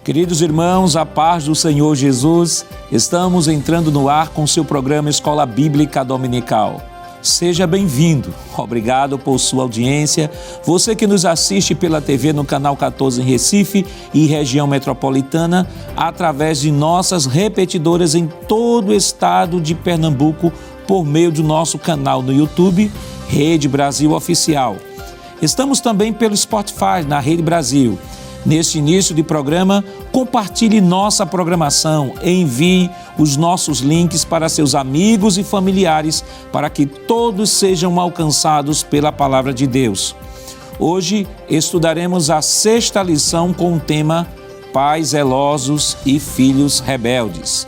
Queridos irmãos, a paz do Senhor Jesus, estamos entrando no ar com seu programa Escola Bíblica Dominical. Seja bem-vindo, obrigado por sua audiência. Você que nos assiste pela TV no Canal 14 em Recife e região metropolitana, através de nossas repetidoras em todo o estado de Pernambuco, por meio do nosso canal no YouTube, Rede Brasil Oficial. Estamos também pelo Spotify, na Rede Brasil. Neste início de programa, compartilhe nossa programação, envie os nossos links para seus amigos e familiares, para que todos sejam alcançados pela Palavra de Deus. Hoje estudaremos a 6ª lição com o tema Pais zelosos e filhos rebeldes.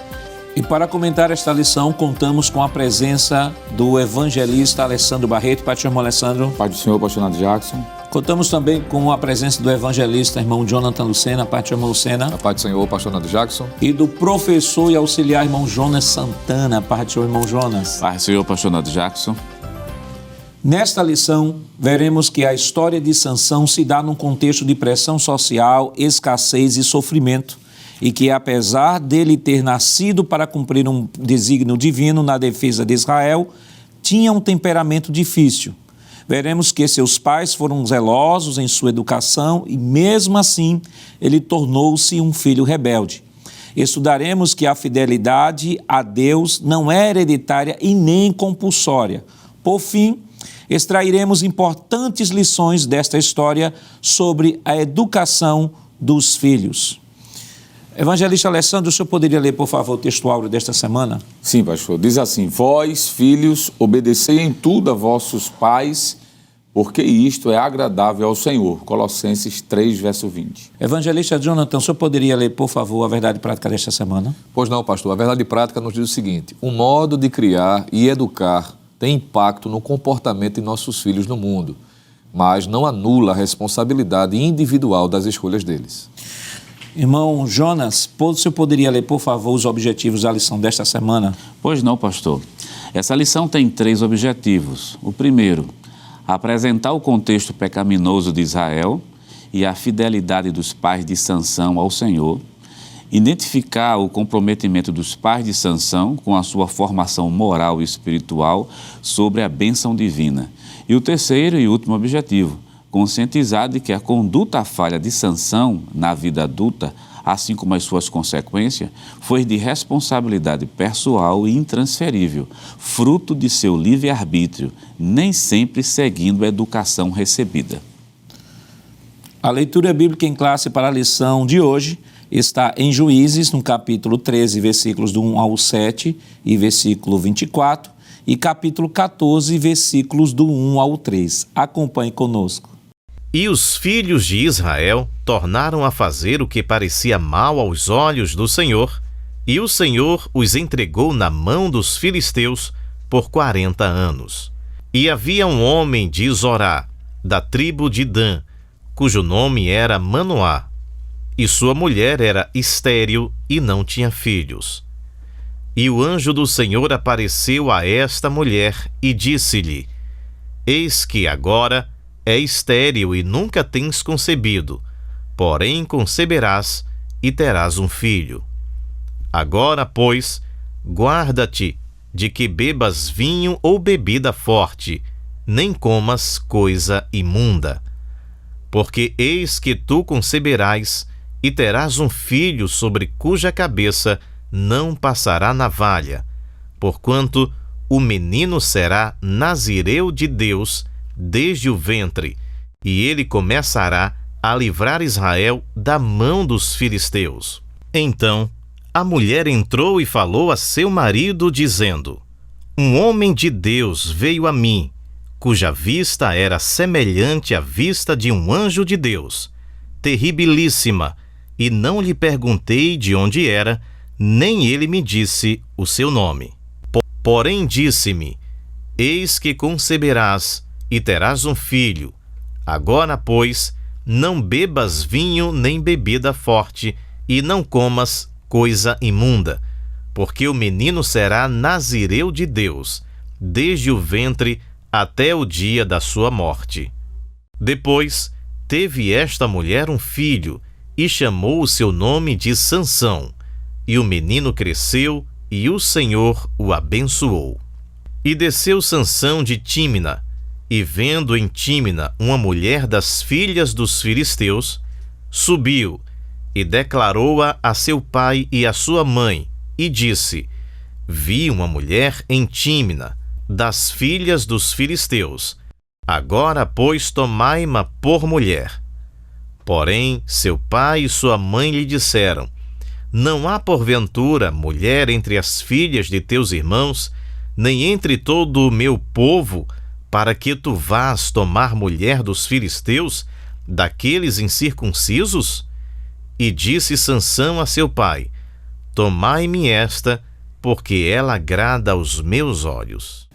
E para comentar esta lição, contamos com a presença do evangelista Alessandro Barreto. Pai do Senhor, Alessandro. Pai do Senhor, apaixonado Jackson. Contamos também com a presença do evangelista irmão Jonathan Lucena. Pai do Senhor, irmão Lucena. A paz do Senhor, apaixonado Jackson. E do professor e auxiliar irmão Jonas Santana. Pai do Senhor, irmão Jonas. Pai do Senhor, apaixonado Jackson. Nesta lição, veremos que a história de Sansão se dá num contexto de pressão social, escassez e sofrimento, e que, apesar dele ter nascido para cumprir um desígnio divino na defesa de Israel, tinha um temperamento difícil. Veremos que seus pais foram zelosos em sua educação e, mesmo assim, ele tornou-se um filho rebelde. Estudaremos que a fidelidade a Deus não é hereditária e nem compulsória. Por fim, extrairemos importantes lições desta história sobre a educação dos filhos. Evangelista Alessandro, o senhor poderia ler, por favor, o texto áureo desta semana? Sim, pastor. Diz assim: Vós, filhos, obedecei em tudo a vossos pais, porque isto é agradável ao Senhor. Colossenses 3, verso 20. Evangelista Jonathan, o senhor poderia ler, por favor, a verdade prática desta semana? Pois não, pastor. A verdade prática nos diz o seguinte: o modo de criar e educar tem impacto no comportamento de nossos filhos no mundo, mas não anula a responsabilidade individual das escolhas deles. Irmão Jonas, o senhor poderia ler, por favor, os objetivos da lição desta semana? Pois não, pastor. Essa lição tem 3 objetivos. O primeiro, apresentar o contexto pecaminoso de Israel e a fidelidade dos pais de Sansão ao Senhor, identificar o comprometimento dos pais de Sansão com a sua formação moral e espiritual sobre a bênção divina. E o terceiro e último objetivo, conscientizar de que a conduta falha de Sansão na vida adulta, assim como as suas consequências, foi de responsabilidade pessoal e intransferível, fruto de seu livre-arbítrio, nem sempre seguindo a educação recebida. A leitura bíblica em classe para a lição de hoje está em Juízes, no capítulo 13, versículos do 1 ao 7 e versículo 24, e capítulo 14, versículos do 1 ao 3. Acompanhe conosco. E os filhos de Israel tornaram a fazer o que parecia mal aos olhos do Senhor, e o Senhor os entregou na mão dos filisteus por 40 anos. E havia um homem de Zorá, da tribo de Dan, cujo nome era Manoá, e sua mulher era estéril e não tinha filhos. E o anjo do Senhor apareceu a esta mulher e disse-lhe: Eis que agora é estéril e nunca tens concebido, porém conceberás e terás um filho. Agora, pois, guarda-te de que bebas vinho ou bebida forte, nem comas coisa imunda. Porque eis que tu conceberás e terás um filho sobre cuja cabeça não passará navalha, porquanto o menino será nazireu de Deus desde o ventre, e ele começará a livrar Israel da mão dos filisteus. Então a mulher entrou e falou a seu marido, dizendo: Um homem de Deus veio a mim, cuja vista era semelhante à vista de um anjo de Deus, terribilíssima, e não lhe perguntei de onde era, nem ele me disse o seu nome. Porém disse-me: Eis que conceberás e terás um filho. Agora, pois, não bebas vinho nem bebida forte, e não comas coisa imunda, porque o menino será nazireu de Deus, desde o ventre até o dia da sua morte. Depois teve esta mulher um filho, e chamou o seu nome de Sansão. E o menino cresceu, e o Senhor o abençoou. E desceu Sansão de Tímina, e vendo em Tímina uma mulher das filhas dos filisteus, subiu e declarou-a a seu pai e a sua mãe, e disse: Vi uma mulher em Tímina, das filhas dos filisteus. Agora, pois, tomai-ma por mulher. Porém, seu pai e sua mãe lhe disseram: Não há porventura mulher entre as filhas de teus irmãos, nem entre todo o meu povo, para que tu vás tomar mulher dos filisteus, daqueles incircuncisos? E disse Sansão a seu pai: Tomai-me esta, porque ela agrada aos meus olhos.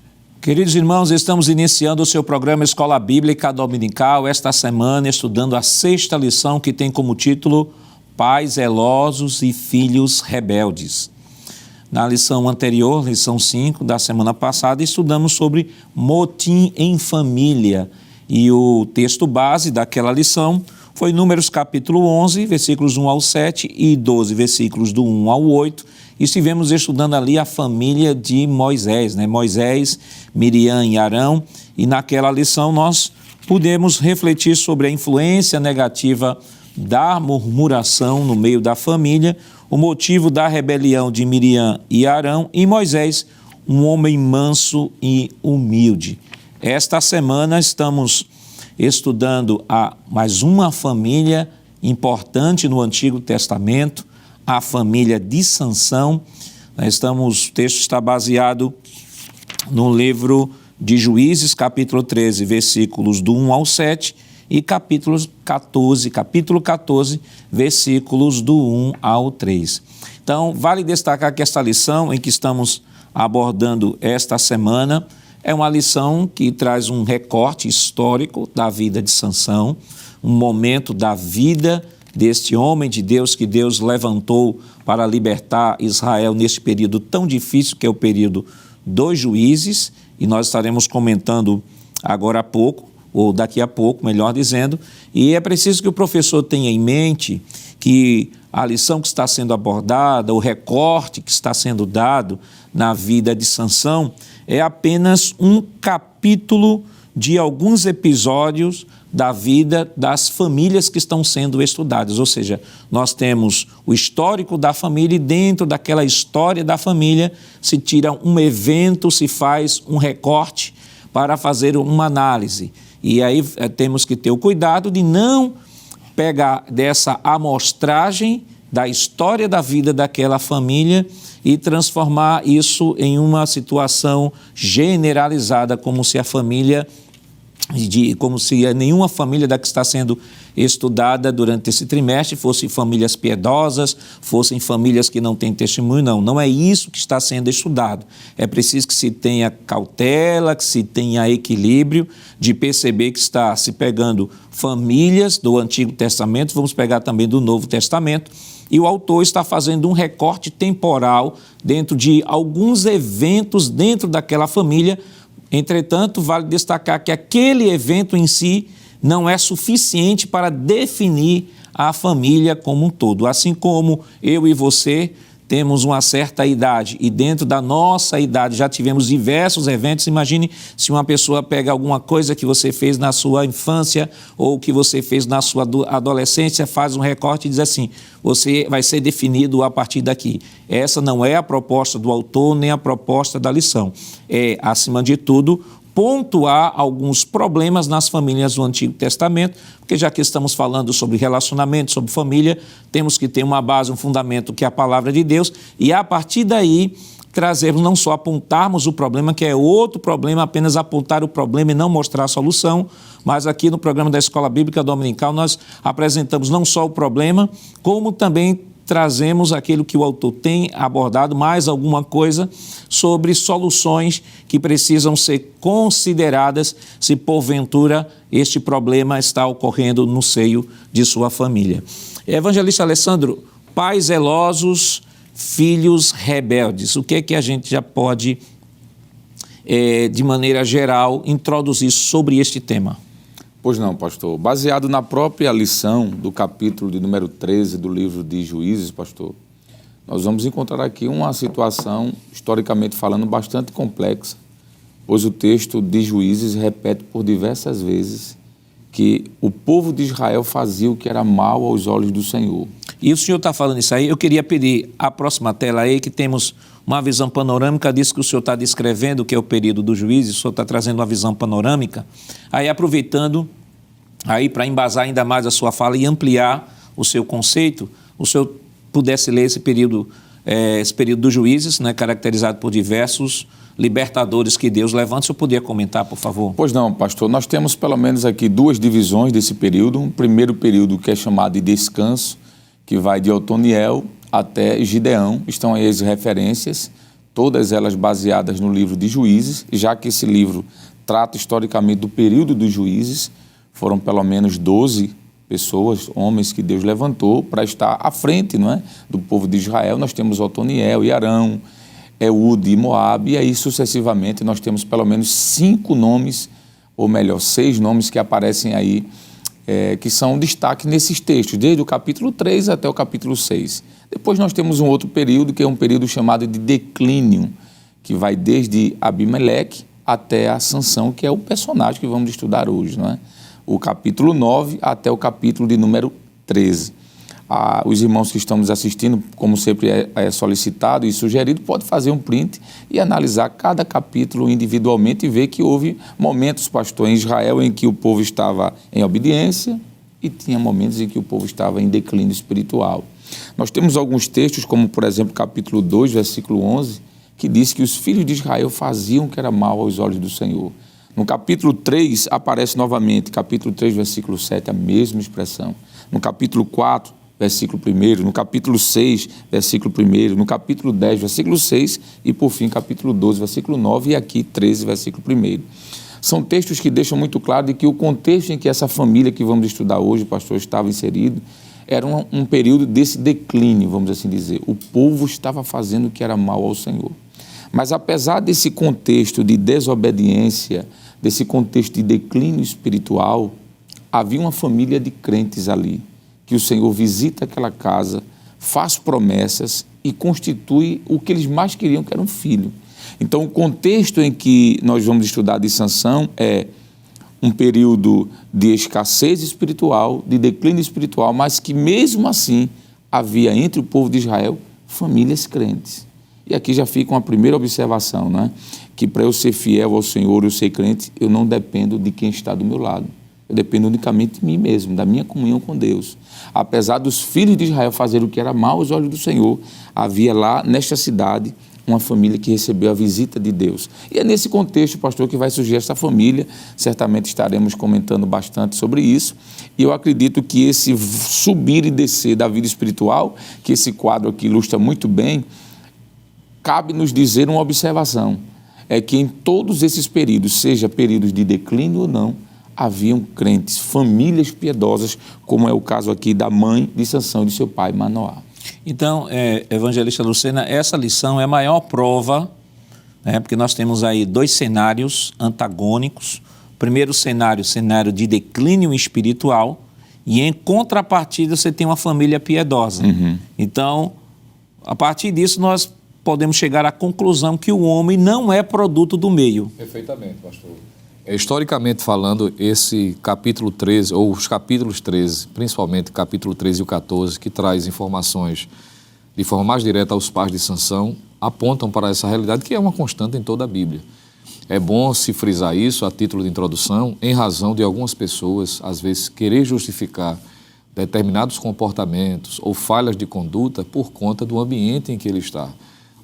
Queridos irmãos, estamos iniciando o seu programa Escola Bíblica Dominical, esta semana estudando a 6ª lição, que tem como título Pais zelosos e filhos rebeldes. Na lição anterior, lição 5 da semana passada, estudamos sobre motim em família. E o texto base daquela lição foi Números capítulo 11, versículos 1 ao 7 e 12, versículos do 1 ao 8. E estivemos estudando ali a família de Moisés, Moisés, Miriam e Arão. E naquela lição nós pudemos refletir sobre a influência negativa da murmuração no meio da família, o motivo da rebelião de Miriam e Arão, e Moisés, um homem manso e humilde. Esta semana estamos estudando mais uma família importante no Antigo Testamento, a família de Sansão. O texto está baseado no livro de Juízes, capítulo 13, versículos do 1 ao 7, e capítulo 14, versículos do 1 ao 3. Então, vale destacar que esta lição em que estamos abordando esta semana é uma lição que traz um recorte histórico da vida de Sansão, um momento da vida deste homem de Deus que Deus levantou para libertar Israel neste período tão difícil que é o período dos juízes, e nós estaremos comentando agora há pouco, ou daqui a pouco, melhor dizendo, e é preciso que o professor tenha em mente que a lição que está sendo abordada, o recorte que está sendo dado na vida de Sansão é apenas um capítulo de alguns episódios da vida das famílias que estão sendo estudadas, ou seja, nós temos o histórico da família e dentro daquela história da família se tira um evento, se faz um recorte para fazer uma análise. E aí temos que ter o cuidado de não pegar dessa amostragem da história da vida daquela família e transformar isso em uma situação generalizada, como se nenhuma família da que está sendo estudada durante esse trimestre fossem famílias piedosas, fossem famílias que não têm testemunho. Não é isso que está sendo estudado. É preciso que se tenha cautela, que se tenha equilíbrio, de perceber que está se pegando famílias do Antigo Testamento, vamos pegar também do Novo Testamento, e o autor está fazendo um recorte temporal dentro de alguns eventos dentro daquela família. Entretanto, vale destacar que aquele evento em si não é suficiente para definir a família como um todo. Assim como eu e você temos uma certa idade e dentro da nossa idade já tivemos diversos eventos, imagine se uma pessoa pega alguma coisa que você fez na sua infância ou que você fez na sua adolescência, faz um recorte e diz assim, você vai ser definido a partir daqui. Essa não é a proposta do autor nem a proposta da lição. É, acima de tudo, pontuar alguns problemas nas famílias do Antigo Testamento, porque já que estamos falando sobre relacionamento, sobre família, temos que ter uma base, um fundamento que é a palavra de Deus, e a partir daí trazermos, não só apontarmos o problema, que é outro problema, apenas apontar o problema e não mostrar a solução, mas aqui no programa da Escola Bíblica Dominical nós apresentamos não só o problema, como também trazemos aquilo que o autor tem abordado, mais alguma coisa sobre soluções que precisam ser consideradas se porventura este problema está ocorrendo no seio de sua família. Evangelista Alessandro, pais zelosos, filhos rebeldes, o que é que a gente já pode, de maneira geral, introduzir sobre este tema? Pois não, pastor. Baseado na própria lição do capítulo de número 13 do livro de Juízes, pastor, nós vamos encontrar aqui uma situação, historicamente falando, bastante complexa, pois o texto de Juízes repete por diversas vezes que o povo de Israel fazia o que era mal aos olhos do Senhor. E o senhor está falando isso aí, eu queria pedir a próxima tela aí, que temos uma visão panorâmica disso que o senhor está descrevendo, que é o período do Juízes, o senhor está trazendo uma visão panorâmica. Aí, aproveitando aí para embasar ainda mais a sua fala e ampliar o seu conceito, o senhor pudesse ler esse período dos Juízes, né, caracterizado por diversos libertadores que Deus levanta. Se eu podia comentar, por favor. Pois não, pastor. Nós temos pelo menos aqui duas divisões desse período. Um primeiro período que é chamado de descanso, que vai de Otoniel até Gideão. Estão aí as referências, todas elas baseadas no livro de Juízes, já que esse livro trata historicamente do período dos Juízes. Foram pelo menos 12 pessoas, homens que Deus levantou para estar à frente, não é, do povo de Israel. Nós temos Otoniel e Arão, Eude e Moabe, e aí sucessivamente nós temos pelo menos 5 nomes, ou melhor, 6 nomes que aparecem aí, que são destaque nesses textos, desde o capítulo 3 até o capítulo 6. Depois nós temos um outro período, que é um período chamado de declínio, que vai desde Abimeleque até a Sansão, que é o personagem que vamos estudar hoje, não é? O capítulo 9 até o capítulo de número 13. Os irmãos que estão nos assistindo, como sempre é solicitado e sugerido, pode fazer um print e analisar cada capítulo individualmente e ver que houve momentos, pastor, em Israel em que o povo estava em obediência e tinha momentos em que o povo estava em declínio espiritual. Nós temos alguns textos, como por exemplo capítulo 2, versículo 11, que diz que os filhos de Israel faziam o que era mal aos olhos do Senhor. No capítulo 3 aparece novamente, capítulo 3, versículo 7, a mesma expressão. No capítulo 4, versículo 1, no capítulo 6, versículo 1, no capítulo 10, versículo 6 e, por fim, capítulo 12, versículo 9 e aqui 13, versículo 1. São textos que deixam muito claro de que o contexto em que essa família que vamos estudar hoje, pastor, estava inserido, era um período desse declínio, vamos assim dizer. O povo estava fazendo o que era mal ao Senhor. Mas apesar desse contexto de desobediência, desse contexto de declínio espiritual, havia uma família de crentes ali, que o Senhor visita aquela casa, faz promessas e constitui o que eles mais queriam, que era um filho. Então, o contexto em que nós vamos estudar de Sansão é um período de escassez espiritual, de declínio espiritual, mas que mesmo assim havia entre o povo de Israel famílias crentes. E aqui já fica uma primeira observação, né? Que para eu ser fiel ao Senhor, eu ser crente, eu não dependo de quem está do meu lado. Eu dependo unicamente de mim mesmo, da minha comunhão com Deus. Apesar dos filhos de Israel fazerem o que era mal aos olhos do Senhor, havia lá, nesta cidade, uma família que recebeu a visita de Deus. E é nesse contexto, pastor, que vai surgir essa família. Certamente estaremos comentando bastante sobre isso. E eu acredito que esse subir e descer da vida espiritual, que esse quadro aqui ilustra muito bem, cabe nos dizer uma observação. É que em todos esses períodos, seja períodos de declínio ou não, haviam crentes, famílias piedosas, como é o caso aqui da mãe de Sansão e de seu pai, Manoá. Então, evangelista Lucena, essa lição é a maior prova, né, porque nós temos aí 2 cenários antagônicos. Primeiro cenário de declínio espiritual, e em contrapartida você tem uma família piedosa. Uhum. Então, a partir disso nós podemos chegar à conclusão que o homem não é produto do meio. Perfeitamente, pastor. Historicamente falando, esse capítulo 13, ou os capítulos 13, principalmente capítulo 13 e o 14, que traz informações de forma mais direta aos pais de Sansão, apontam para essa realidade que é uma constante em toda a Bíblia. É bom se frisar isso a título de introdução, em razão de algumas pessoas, às vezes, querer justificar determinados comportamentos ou falhas de conduta por conta do ambiente em que ele está.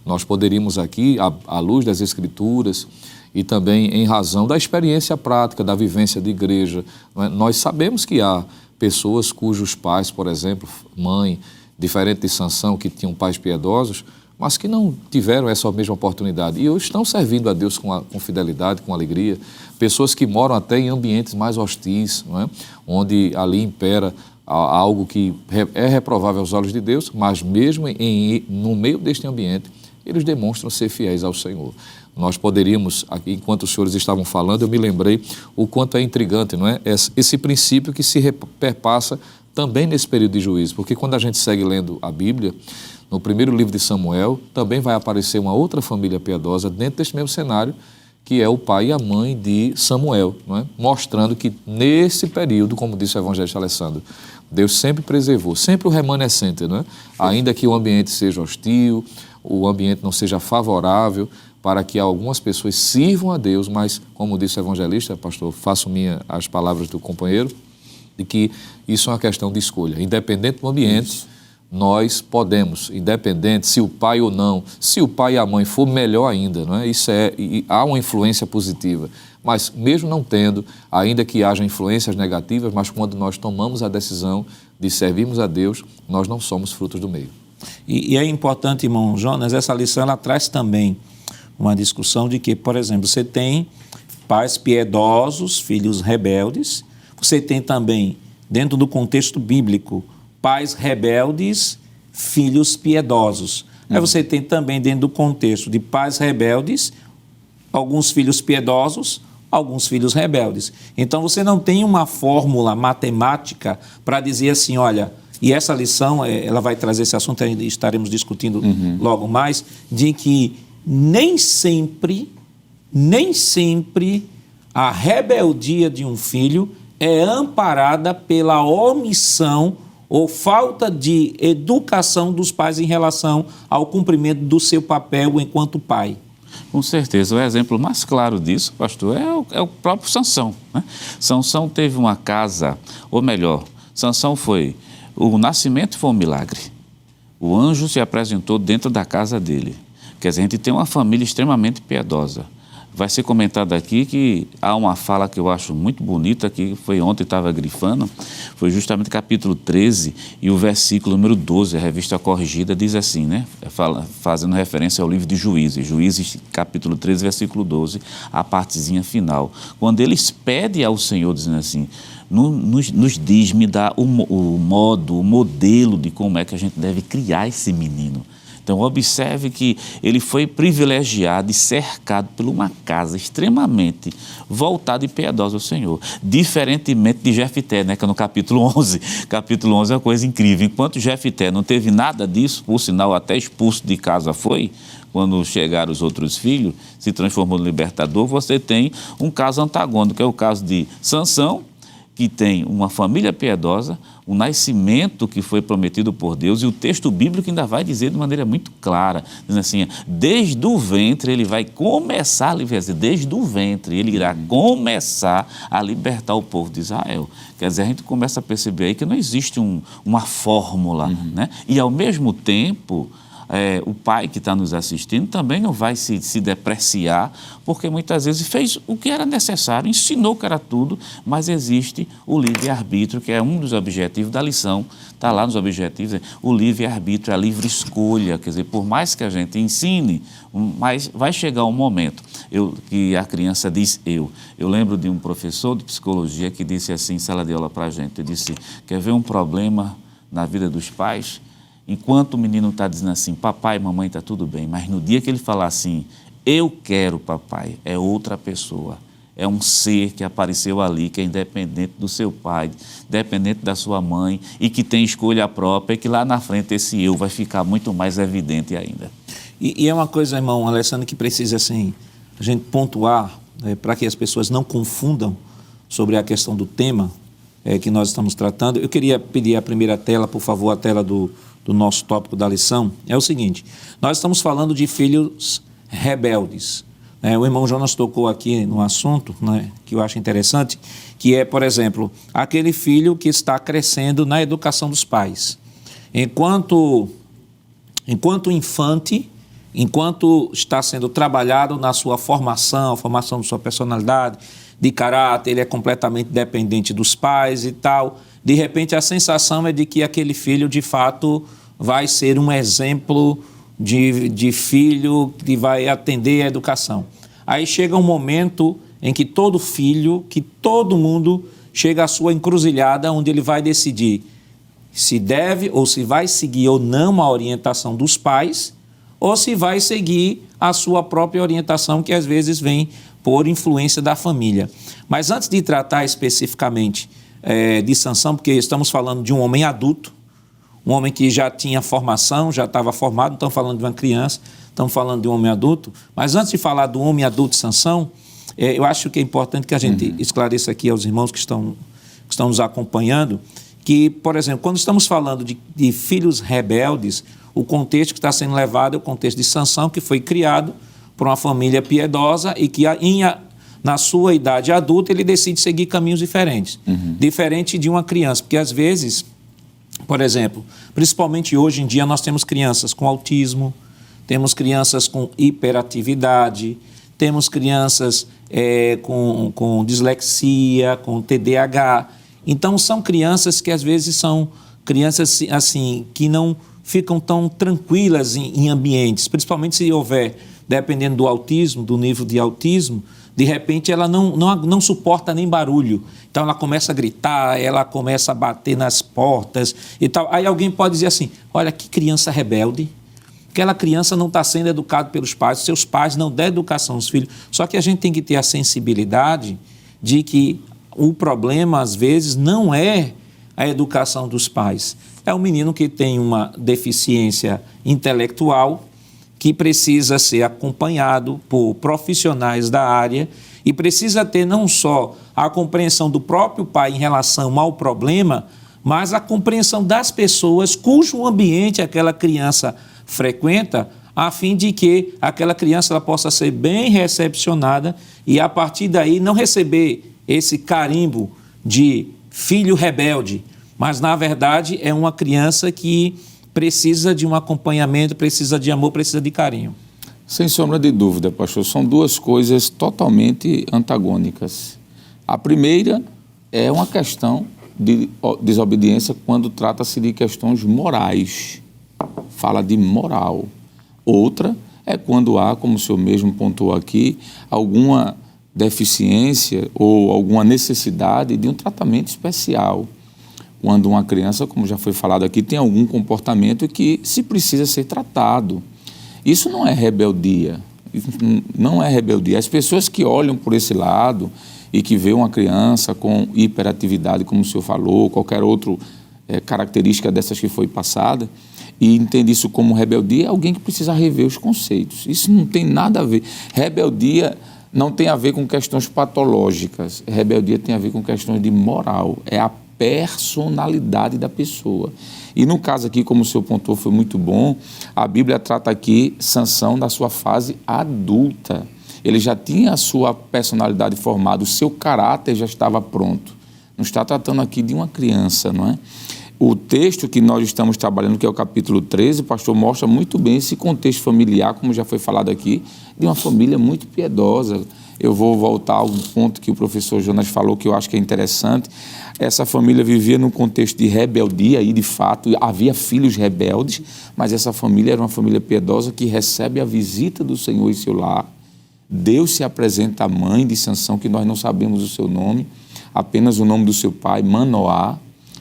Nós poderíamos aqui, à luz das Escrituras e também em razão da experiência prática, da vivência de igreja, nós sabemos que há pessoas cujos pais, por exemplo, mãe, diferente de Sansão, que tinham pais piedosos, mas que não tiveram essa mesma oportunidade e hoje estão servindo a Deus com fidelidade, com alegria. Pessoas que moram até em ambientes mais hostis, não é? Onde ali impera algo que é reprovável aos olhos de Deus, mas mesmo no meio deste ambiente, eles demonstram ser fiéis ao Senhor. Nós poderíamos, aqui, enquanto os senhores estavam falando, eu me lembrei o quanto é intrigante, não é? Esse princípio que se perpassa também nesse período de juízo, porque quando a gente segue lendo a Bíblia, no primeiro livro de Samuel, também vai aparecer uma outra família piedosa dentro desse mesmo cenário, que é o pai e a mãe de Samuel, não é? Mostrando que nesse período, como disse o evangelista Alessandro, Deus sempre preservou, sempre o remanescente, não é? Ainda que o ambiente seja hostil, o ambiente não seja favorável, para que algumas pessoas sirvam a Deus, mas, como disse o evangelista, pastor, faço minha as palavras do companheiro, de que isso é uma questão de escolha. Independente do ambiente, nós podemos, independente se o pai ou não, se o pai e a mãe for melhor ainda, não é? Há uma influência positiva, mas mesmo não tendo, ainda que haja influências negativas, mas quando nós tomamos a decisão de servirmos a Deus, nós não somos frutos do meio. E é importante, irmão Jonas, essa lição ela traz também uma discussão de que, por exemplo, você tem pais piedosos, filhos rebeldes, você tem também, dentro do contexto bíblico, pais rebeldes, filhos piedosos. Aí você tem também, dentro do contexto de pais rebeldes, alguns filhos piedosos, alguns filhos rebeldes. Então, você não tem uma fórmula matemática para dizer assim, olha, e essa lição, ela vai trazer esse assunto, estaremos discutindo logo mais, de que nem sempre a rebeldia de um filho é amparada pela omissão ou falta de educação dos pais em relação ao cumprimento do seu papel enquanto pai. Com certeza, o exemplo mais claro disso, pastor, é o próprio Sansão, né? Sansão teve uma casa, ou melhor, o nascimento foi um milagre. O anjo se apresentou dentro da casa dele. Quer dizer, a gente tem uma família extremamente piedosa. Vai ser comentado aqui que há uma fala que eu acho muito bonita, que foi ontem, estava grifando, foi justamente capítulo 13 e o versículo número 12, a revista corrigida, diz assim, né? Fazendo referência ao livro de Juízes, Juízes capítulo 13, versículo 12, a partezinha final. Quando eles pedem ao Senhor, dizendo assim, nos diz, me dá o modelo de como é que a gente deve criar esse menino. Então, observe que ele foi privilegiado e cercado por uma casa extremamente voltada e piedosa ao Senhor. Diferentemente de Jefté, né, que é no capítulo 11. Capítulo 11 é uma coisa incrível. Enquanto Jefté não teve nada disso, por sinal até expulso de casa foi, quando chegaram os outros filhos, se transformou no libertador, você tem um caso antagônico, que é o caso de Sansão, que tem uma família piedosa, um nascimento que foi prometido por Deus, e o texto bíblico ainda vai dizer de maneira muito clara, dizendo assim, desde o ventre ele vai começar a libertar, desde o ventre ele irá começar a libertar o povo de Israel. Quer dizer, a gente começa a perceber aí que não existe uma fórmula, né? E ao mesmo tempo, o pai que está nos assistindo também não vai se depreciar, porque muitas vezes fez o que era necessário, ensinou que era tudo, mas existe o livre-arbítrio, que é um dos objetivos da lição, está lá nos objetivos, o livre-arbítrio, a livre escolha, quer dizer, por mais que a gente ensine, mas vai chegar um momento que a criança diz eu lembro de um professor de psicologia que disse assim em sala de aula para a gente, ele disse, quer ver um problema na vida dos pais? Enquanto o menino está dizendo assim, papai, mamãe, está tudo bem, mas no dia que ele falar assim, eu quero papai, é outra pessoa, é um ser que apareceu ali, que é independente do seu pai, independente da sua mãe e que tem escolha própria e que lá na frente esse eu vai ficar muito mais evidente ainda. E é uma coisa, irmão Alessandro, que precisa assim, a gente pontuar, para que as pessoas não confundam sobre a questão do tema que nós estamos tratando. Eu queria pedir a primeira tela, por favor, a tela do nosso tópico da lição, é o seguinte, nós estamos falando de filhos rebeldes. O irmão Jonas tocou aqui no assunto, né, que eu acho interessante, que é, por exemplo, aquele filho que está crescendo na educação dos pais. Enquanto infante, enquanto está sendo trabalhado na sua formação, a formação de sua personalidade, de caráter, ele é completamente dependente dos pais e tal. De repente, a sensação é de que aquele filho, de fato, vai ser um exemplo de filho que vai atender à educação. Aí chega um momento em que todo filho, que todo mundo chega à sua encruzilhada, onde ele vai decidir se deve ou se vai seguir ou não a orientação dos pais, ou se vai seguir a sua própria orientação, que às vezes vem por influência da família. Mas antes de tratar especificamente de Sansão, porque estamos falando de um homem adulto, um homem que já tinha formação, já estava formado, não estamos falando de uma criança, estamos falando de um homem adulto. Mas antes de falar do homem adulto Sansão, eu acho que é importante que a gente esclareça aqui aos irmãos que estão nos acompanhando, que, por exemplo, quando estamos falando de filhos rebeldes, o contexto que está sendo levado é o contexto de Sansão, que foi criado por uma família piedosa e que na sua idade adulta ele decide seguir caminhos diferentes, diferente de uma criança, porque às vezes, por exemplo, principalmente hoje em dia nós temos crianças com autismo, temos crianças com hiperatividade, temos crianças com dislexia, com TDAH. Então são crianças que às vezes são crianças assim que não ficam tão tranquilas em ambientes, principalmente se houver, dependendo do autismo, do nível de autismo, de repente ela não suporta nem barulho. Então ela começa a gritar, ela começa a bater nas portas e tal. Aí alguém pode dizer assim, olha, que criança rebelde. Aquela criança não está sendo educada pelos pais, seus pais não dão educação aos filhos. Só que a gente tem que ter a sensibilidade de que o problema, às vezes, não é a educação dos pais. É um menino que tem uma deficiência intelectual, que precisa ser acompanhado por profissionais da área e precisa ter não só a compreensão do próprio pai em relação ao problema, mas a compreensão das pessoas cujo ambiente aquela criança frequenta, a fim de que aquela criança ela possa ser bem recepcionada e, a partir daí, não receber esse carimbo de filho rebelde, mas, na verdade, é uma criança que precisa de um acompanhamento, precisa de amor, precisa de carinho. Sem sombra de dúvida, pastor, são duas coisas totalmente antagônicas. A primeira é uma questão de desobediência quando trata-se de questões morais. Fala de moral. Outra é quando há, como o senhor mesmo pontuou aqui, alguma deficiência ou alguma necessidade de um tratamento especial. Quando uma criança, como já foi falado aqui, tem algum comportamento que se precisa ser tratado. Isso não é rebeldia. Não é rebeldia. As pessoas que olham por esse lado e que vê uma criança com hiperatividade, como o senhor falou, qualquer outra característica dessas que foi passada, e entende isso como rebeldia, é alguém que precisa rever os conceitos. Isso não tem nada a ver. Rebeldia não tem a ver com questões patológicas. Rebeldia tem a ver com questões de moral. É a personalidade da pessoa. E no caso aqui, como o senhor pontuou, foi muito bom, a Bíblia trata aqui Sansão da sua fase adulta. Ele já tinha a sua personalidade formada, o seu caráter já estava pronto. Não está tratando aqui de uma criança, não é? O texto que nós estamos trabalhando, que é o capítulo 13, o pastor mostra muito bem esse contexto familiar, como já foi falado aqui, de uma família muito piedosa. Eu vou voltar a um ponto que o professor Jonas falou, que eu acho que é interessante. Essa família vivia num contexto de rebeldia, e de fato havia filhos rebeldes, mas essa família era uma família piedosa que recebe a visita do Senhor em seu lar. Deus se apresenta à mãe de Sansão, que nós não sabemos o seu nome, apenas o nome do seu pai, Manoá,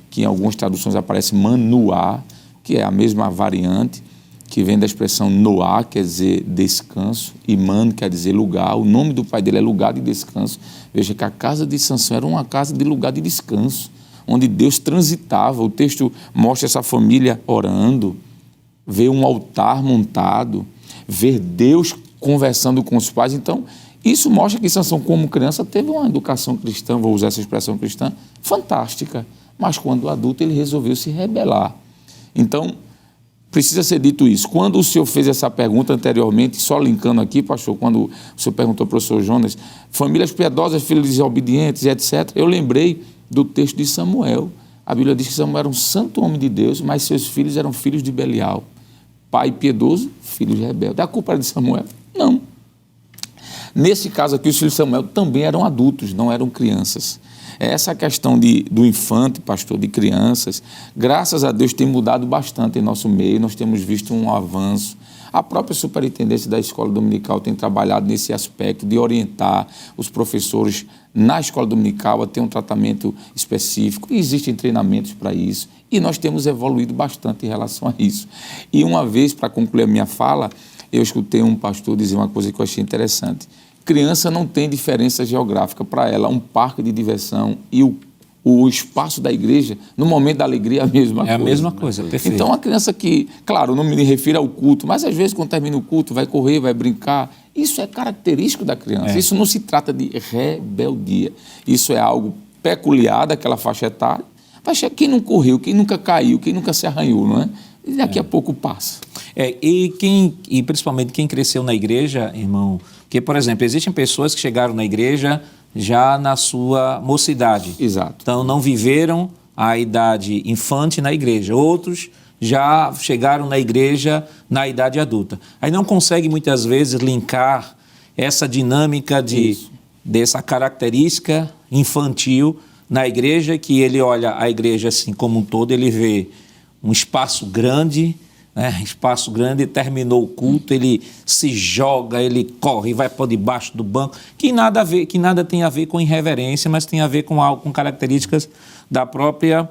que em algumas traduções aparece Manoá, que é a mesma variante, que vem da expressão Noá, quer dizer descanso, e Man quer dizer lugar. O nome do pai dele é lugar de descanso. Veja que a casa de Sansão era uma casa de lugar de descanso, onde Deus transitava. O texto mostra essa família orando, vê um altar montado, ver Deus conversando com os pais. Então, isso mostra que Sansão, como criança, teve uma educação cristã, vou usar essa expressão cristã, fantástica. Mas quando adulto ele resolveu se rebelar. Então, precisa ser dito isso. Quando o senhor fez essa pergunta anteriormente, só linkando aqui, pastor, quando o senhor perguntou ao professor Jonas, famílias piedosas, filhos desobedientes, etc., eu lembrei do texto de Samuel. A Bíblia diz que Samuel era um santo homem de Deus, mas seus filhos eram filhos de Belial. Pai piedoso, filhos rebeldes. A culpa era de Samuel? Não. Nesse caso aqui, os filhos de Samuel também eram adultos, não eram crianças. Essa questão do infante, pastor, de crianças, graças a Deus tem mudado bastante em nosso meio, nós temos visto um avanço. A própria superintendência da escola dominical tem trabalhado nesse aspecto de orientar os professores na escola dominical a ter um tratamento específico. E existem treinamentos para isso. E nós temos evoluído bastante em relação a isso. E uma vez, para concluir a minha fala, eu escutei um pastor dizer uma coisa que eu achei interessante. Criança não tem diferença geográfica para ela. Um parque de diversão e o espaço da igreja, no momento da alegria, é a mesma coisa. É a mesma coisa, perfeito. Então, uma criança que, claro, não me refiro ao culto, mas às vezes quando termina o culto, vai correr, vai brincar. Isso é característico da criança. Isso não se trata de rebeldia. Isso é algo peculiar daquela faixa etária. Quem não correu, quem nunca caiu, quem nunca se arranhou, não é? E daqui a pouco passa. E principalmente quem cresceu na igreja, irmão, porque, por exemplo, existem pessoas que chegaram na igreja já na sua mocidade. Exato. Então, não viveram a idade infante na igreja. Outros já chegaram na igreja na idade adulta. Aí não consegue, muitas vezes, linkar essa dinâmica dessa característica infantil na igreja, que ele olha a igreja assim como um todo, ele vê um espaço grande, espaço grande, terminou o culto, ele se joga, ele corre, vai por debaixo do banco, que nada tem a ver com irreverência, mas tem a ver com algo, com características da própria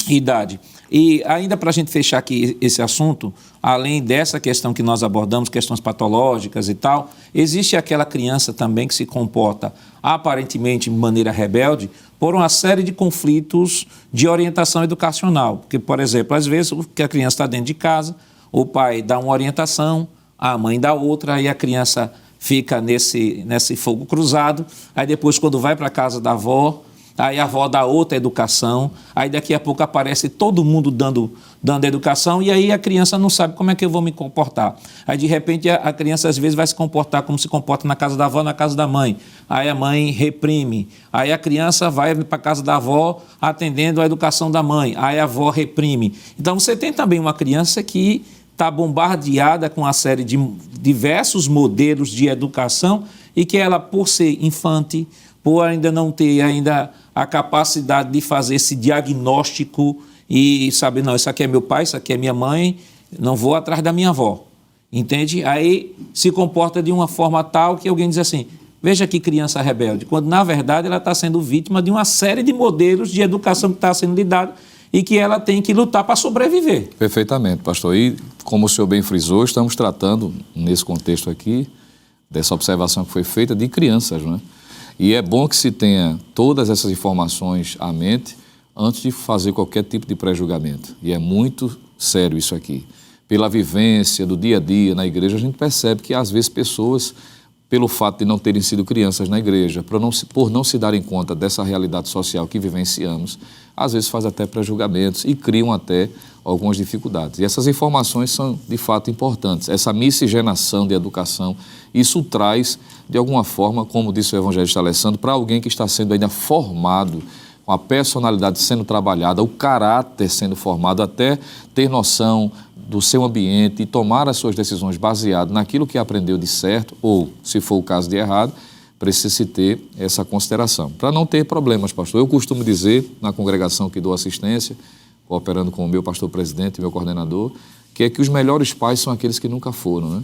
idade. E ainda para a gente fechar aqui esse assunto, além dessa questão que nós abordamos, questões patológicas e tal, existe aquela criança também que se comporta aparentemente de maneira rebelde por uma série de conflitos de orientação educacional. Porque, por exemplo, às vezes que a criança está dentro de casa, o pai dá uma orientação, a mãe dá outra, aí a criança fica nesse fogo cruzado, aí depois quando vai para a casa da avó, aí a avó dá outra educação, aí daqui a pouco aparece todo mundo dando educação, e aí a criança não sabe como é que eu vou me comportar. Aí de repente a criança às vezes vai se comportar como se comporta na casa da avó, na casa da mãe. Aí a mãe reprime, aí a criança vai para a casa da avó atendendo a educação da mãe, aí a avó reprime. Então você tem também uma criança que está bombardeada com uma série de diversos modelos de educação e que ela, por ser infante, por ainda não ter a capacidade de fazer esse diagnóstico e saber, não, isso aqui é meu pai, isso aqui é minha mãe, não vou atrás da minha avó, entende? Aí se comporta de uma forma tal que alguém diz assim, veja que criança rebelde, quando na verdade ela está sendo vítima de uma série de modelos de educação que está sendo lhe dado e que ela tem que lutar para sobreviver. Perfeitamente, pastor. E como o senhor bem frisou, estamos tratando, nesse contexto aqui, dessa observação que foi feita de crianças, não é? E é bom que se tenha todas essas informações à mente antes de fazer qualquer tipo de pré-julgamento. E é muito sério isso aqui. Pela vivência do dia a dia na igreja, a gente percebe que às vezes pessoas, pelo fato de não terem sido crianças na igreja, por não se darem conta dessa realidade social que vivenciamos, às vezes fazem até pré-julgamentos e criam até algumas dificuldades. E essas informações são, de fato, importantes. Essa miscigenação de educação, isso traz, de alguma forma, como disse o evangelista Alessandro, para alguém que está sendo ainda formado, com a personalidade sendo trabalhada, o caráter sendo formado, até ter noção do seu ambiente e tomar as suas decisões baseado naquilo que aprendeu de certo, ou, se for o caso de errado, precisa ter essa consideração. Para não ter problemas, pastor. Eu costumo dizer, na congregação que dou assistência, cooperando com o meu pastor presidente e meu coordenador, que é que os melhores pais são aqueles que nunca foram, né?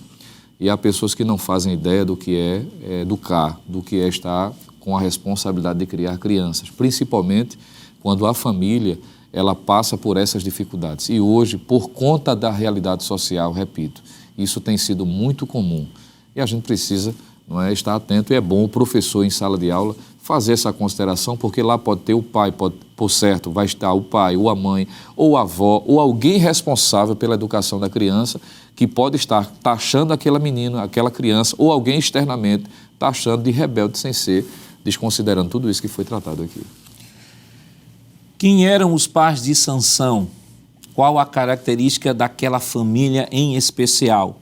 E há pessoas que não fazem ideia do que é educar, do que é estar com a responsabilidade de criar crianças, principalmente quando a família ela passa por essas dificuldades. E hoje, por conta da realidade social, repito, isso tem sido muito comum. E a gente precisa, não é, estar atento, e é bom o professor em sala de aula fazer essa consideração, porque lá pode ter o pai, por certo, vai estar o pai, ou a mãe, ou a avó, ou alguém responsável pela educação da criança, que pode estar taxando aquela menina, aquela criança, ou alguém externamente taxando de rebelde sem ser, desconsiderando tudo isso que foi tratado aqui. Quem eram os pais de Sansão? Qual a característica daquela família em especial?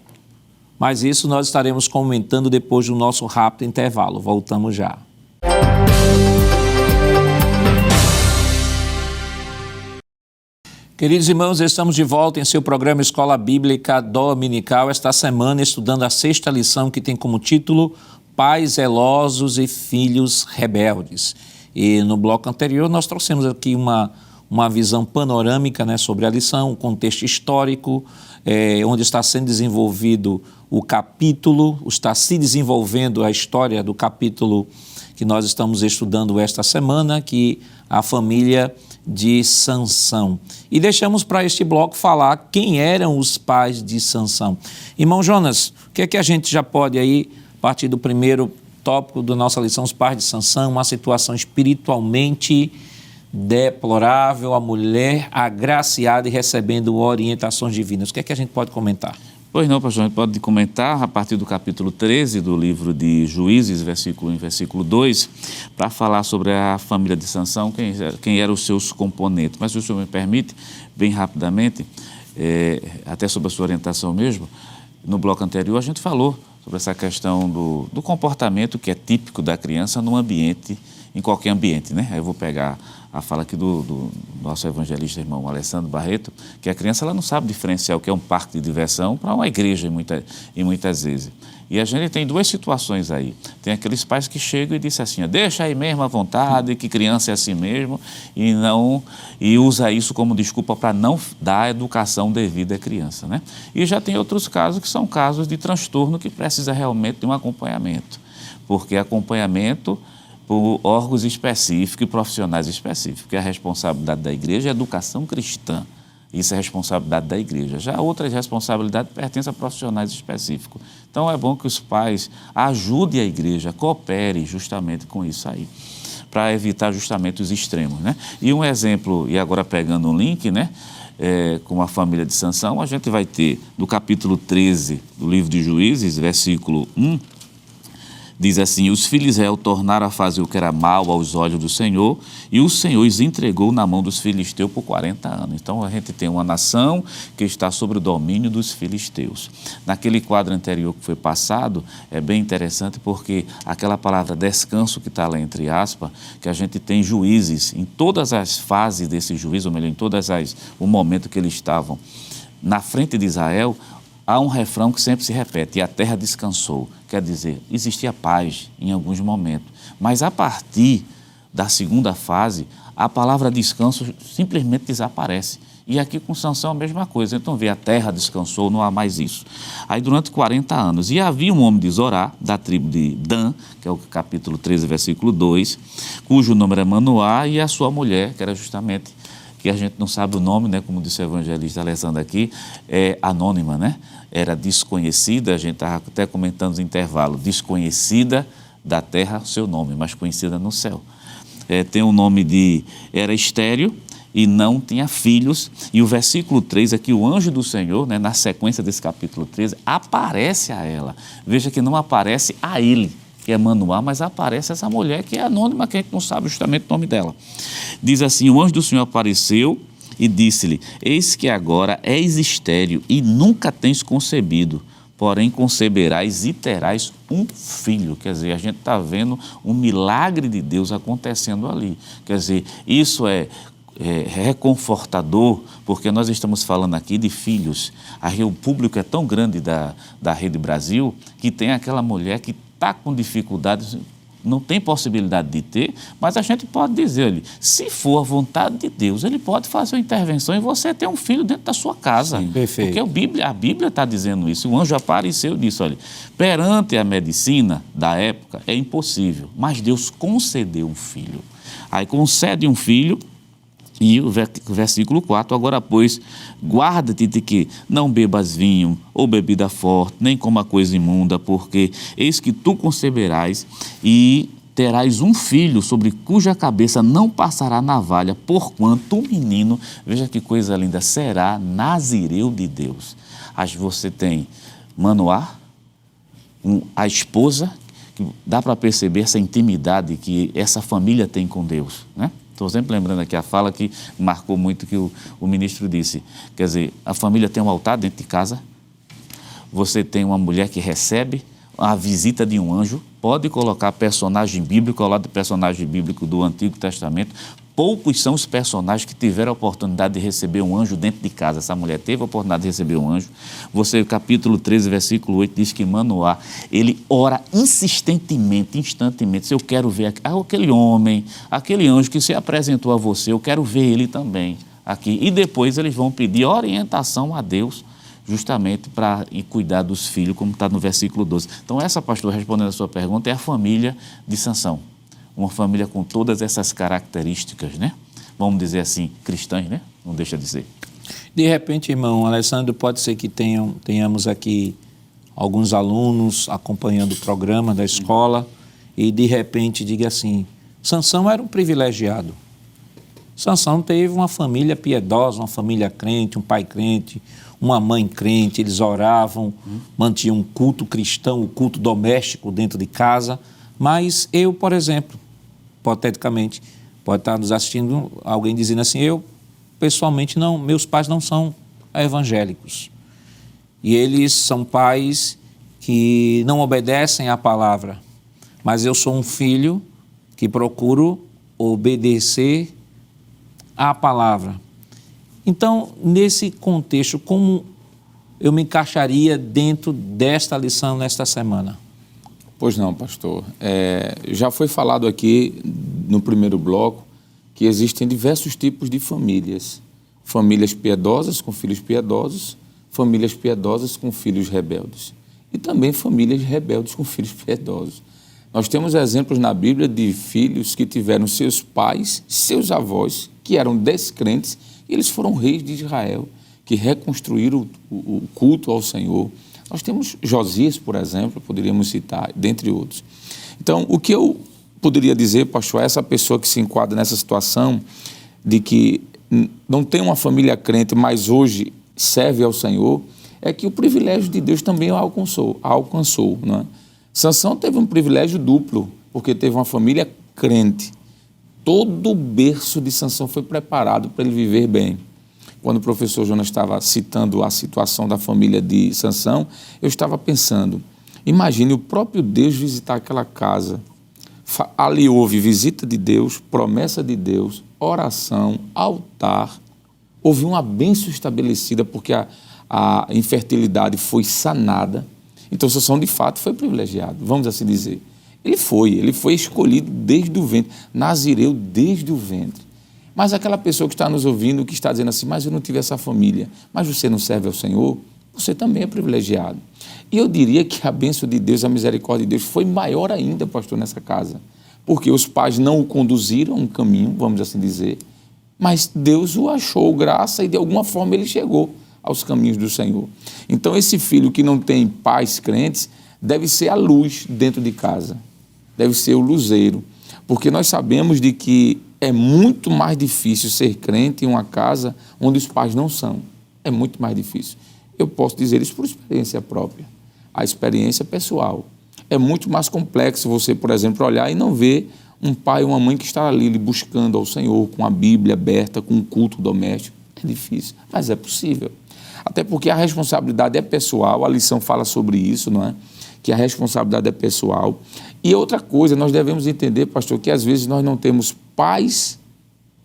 Mas isso nós estaremos comentando depois do nosso rápido intervalo. Voltamos já. Queridos irmãos, estamos de volta em seu programa Escola Bíblica Dominical, esta semana estudando a 6ª lição, que tem como título Pais zelosos e filhos rebeldes. E no bloco anterior nós trouxemos aqui uma visão panorâmica, né, sobre a lição, um contexto histórico, onde está sendo desenvolvido o capítulo, está se desenvolvendo a história do capítulo que nós estamos estudando esta semana, que a família de Sansão. E deixamos para este bloco falar quem eram os pais de Sansão. Irmão Jonas, o que é que a gente já pode aí, a partir do primeiro tópico da nossa lição, os pais de Sansão, uma situação espiritualmente deplorável, a mulher agraciada e recebendo orientações divinas. O que é que a gente pode comentar? Pois não, pastor, a gente pode comentar a partir do capítulo 13 do livro de Juízes, versículo 1 e versículo 2, para falar sobre a família de Sansão, quem eram os seus componentes. Mas se o senhor me permite, bem rapidamente, até sobre a sua orientação mesmo, no bloco anterior a gente falou sobre essa questão do comportamento que é típico da criança no ambiente, em qualquer ambiente, né? Aí eu vou pegar a fala aqui do nosso evangelista irmão Alessandro Barreto, que a criança ela não sabe diferenciar o que é um parque de diversão para uma igreja e muitas vezes. E a gente tem duas situações aí. Tem aqueles pais que chegam e dizem assim, deixa aí mesmo à vontade, que criança é assim mesmo, e usa isso como desculpa para não dar a educação devida à criança, né? E já tem outros casos que são casos de transtorno que precisa realmente de um acompanhamento, porque acompanhamento por órgãos específicos e profissionais específicos, porque a responsabilidade da igreja é a educação cristã. Isso é responsabilidade da igreja. Já outras responsabilidades pertencem a profissionais específicos. Então é bom que os pais ajudem a igreja, cooperem justamente com isso aí, para evitar justamente os extremos, né? E um exemplo, e agora pegando um link, né? Com a família de Sansão, a gente vai ter no capítulo 13 do livro de Juízes, versículo 1, diz assim, os filhos de Israel tornaram a fazer o que era mal aos olhos do Senhor, e o Senhor os entregou na mão dos filisteus por 40 anos. Então a gente tem uma nação que está sob o domínio dos filisteus. Naquele quadro anterior que foi passado, é bem interessante porque aquela palavra descanso que está lá entre aspas, que a gente tem juízes, em todas as fases desse juízo, ou melhor, em o momento que eles estavam na frente de Israel, há um refrão que sempre se repete, e a terra descansou. Quer dizer, existia paz em alguns momentos. Mas a partir da segunda fase, a palavra descanso simplesmente desaparece. E aqui com Sansão a mesma coisa. Então vê, a terra descansou, não há mais isso. Aí durante 40 anos. E havia um homem de Zorá, da tribo de Dan, que é o capítulo 13, versículo 2, cujo nome era Manoá, e a sua mulher, que era justamente, que a gente não sabe o nome, né, como disse o evangelista Alessandro aqui, é anônima, né? Era desconhecida, a gente estava até comentando nos intervalos, desconhecida da terra, seu nome, mas conhecida no céu. Tem o nome era estéril e não tinha filhos, e o versículo 3 aqui, o anjo do Senhor, né, na sequência desse capítulo 13, aparece a ela. Veja que não aparece a ele, que é Manoá, mas aparece essa mulher que é anônima, que a gente não sabe justamente o nome dela. Diz assim, o anjo do Senhor apareceu e disse-lhe, eis que agora és estéril e nunca tens concebido, porém conceberás e terás um filho. Quer dizer, a gente está vendo um milagre de Deus acontecendo ali. Quer dizer, isso é reconfortador, porque nós estamos falando aqui de filhos. O público é tão grande da Rede Brasil que tem aquela mulher que está com dificuldades, não tem possibilidade de ter, mas a gente pode dizer, olha, se for a vontade de Deus, ele pode fazer uma intervenção e você ter um filho dentro da sua casa. Sim, perfeito. Porque a Bíblia está dizendo isso. O anjo apareceu e disse, olha, perante a medicina da época é impossível, mas Deus concedeu um filho. Aí concede um filho. E o versículo 4, agora, pois, guarda-te de que não bebas vinho ou bebida forte, nem coma coisa imunda, porque eis que tu conceberás e terás um filho sobre cuja cabeça não passará navalha, porquanto o menino, veja que coisa linda, será nazireu de Deus. Aí você tem Manoá, a esposa, que dá para perceber essa intimidade que essa família tem com Deus, né? Estou sempre lembrando aqui a fala que marcou muito que o ministro disse. Quer dizer, a família tem um altar dentro de casa, você tem uma mulher que recebe a visita de um anjo, pode colocar personagem bíblico ao lado do personagem bíblico do Antigo Testamento. Poucos são os personagens que tiveram a oportunidade de receber um anjo dentro de casa. Essa mulher teve a oportunidade de receber um anjo. Você, capítulo 13, versículo 8, diz que Manoá, ele ora instantemente. Se eu quero ver aquele homem, aquele anjo que se apresentou a você, eu quero ver ele também aqui. E depois eles vão pedir orientação a Deus, justamente para cuidar dos filhos, como está no versículo 12. Então essa, pastor, respondendo a sua pergunta, é a família de Sansão. Uma família com todas essas características, né? vamos dizer assim, cristãs, né? Não deixa de ser. De repente, irmão Alessandro, pode ser que tenhamos aqui alguns alunos acompanhando o programa da escola e de repente diga assim, Sansão era um privilegiado. Sansão teve uma família piedosa, uma família crente, um pai crente, uma mãe crente, eles oravam, mantinham um culto cristão, um culto doméstico dentro de casa. Mas eu, por exemplo, hipoteticamente, pode estar nos assistindo alguém dizendo assim, eu pessoalmente não, meus pais não são evangélicos. E eles são pais que não obedecem à palavra. Mas eu sou um filho que procuro obedecer à palavra. Então, nesse contexto, como eu me encaixaria dentro desta lição nesta semana? Pois não, pastor. Já foi falado aqui no primeiro bloco que existem diversos tipos de famílias. Famílias piedosas com filhos piedosos, famílias piedosas com filhos rebeldes. E também famílias rebeldes com filhos piedosos. Nós temos exemplos na Bíblia de filhos que tiveram seus pais, seus avós, que eram descrentes, e eles foram reis de Israel, que reconstruíram o culto ao Senhor. Nós temos Josias, por exemplo, poderíamos citar, dentre outros. Então, o que eu poderia dizer, pastor, a essa pessoa que se enquadra nessa situação de que não tem uma família crente, mas hoje serve ao Senhor, é que o privilégio de Deus também a alcançou, não é? Sansão teve um privilégio duplo, porque teve uma família crente. Todo o berço de Sansão foi preparado para ele viver bem. Quando o professor Jonas estava citando a situação da família de Sansão, eu estava pensando, imagine o próprio Deus visitar aquela casa. Ali houve visita de Deus, promessa de Deus, oração, altar. Houve uma bênção estabelecida porque a infertilidade foi sanada. Então Sansão de fato foi privilegiado, vamos assim dizer. Ele foi escolhido desde o ventre, nazireu desde o ventre. Mas aquela pessoa que está nos ouvindo, que está dizendo assim, mas eu não tive essa família, mas você não serve ao Senhor, você também é privilegiado. E eu diria que a bênção de Deus, a misericórdia de Deus foi maior ainda, pastor, nessa casa. Porque os pais não o conduziram a um caminho, vamos assim dizer, mas Deus o achou graça e de alguma forma ele chegou aos caminhos do Senhor. Então esse filho que não tem pais crentes deve ser a luz dentro de casa, deve ser o luzeiro, porque nós sabemos de que é muito mais difícil ser crente em uma casa onde os pais não são. É muito mais difícil. Eu posso dizer isso por experiência própria, a experiência pessoal. É muito mais complexo você, por exemplo, olhar e não ver um pai ou uma mãe que está ali buscando ao Senhor, com a Bíblia aberta, com um culto doméstico. É difícil, mas é possível. Até porque a responsabilidade é pessoal, a lição fala sobre isso, não é? Que a responsabilidade é pessoal. E outra coisa, nós devemos entender, pastor, que às vezes nós não temos pais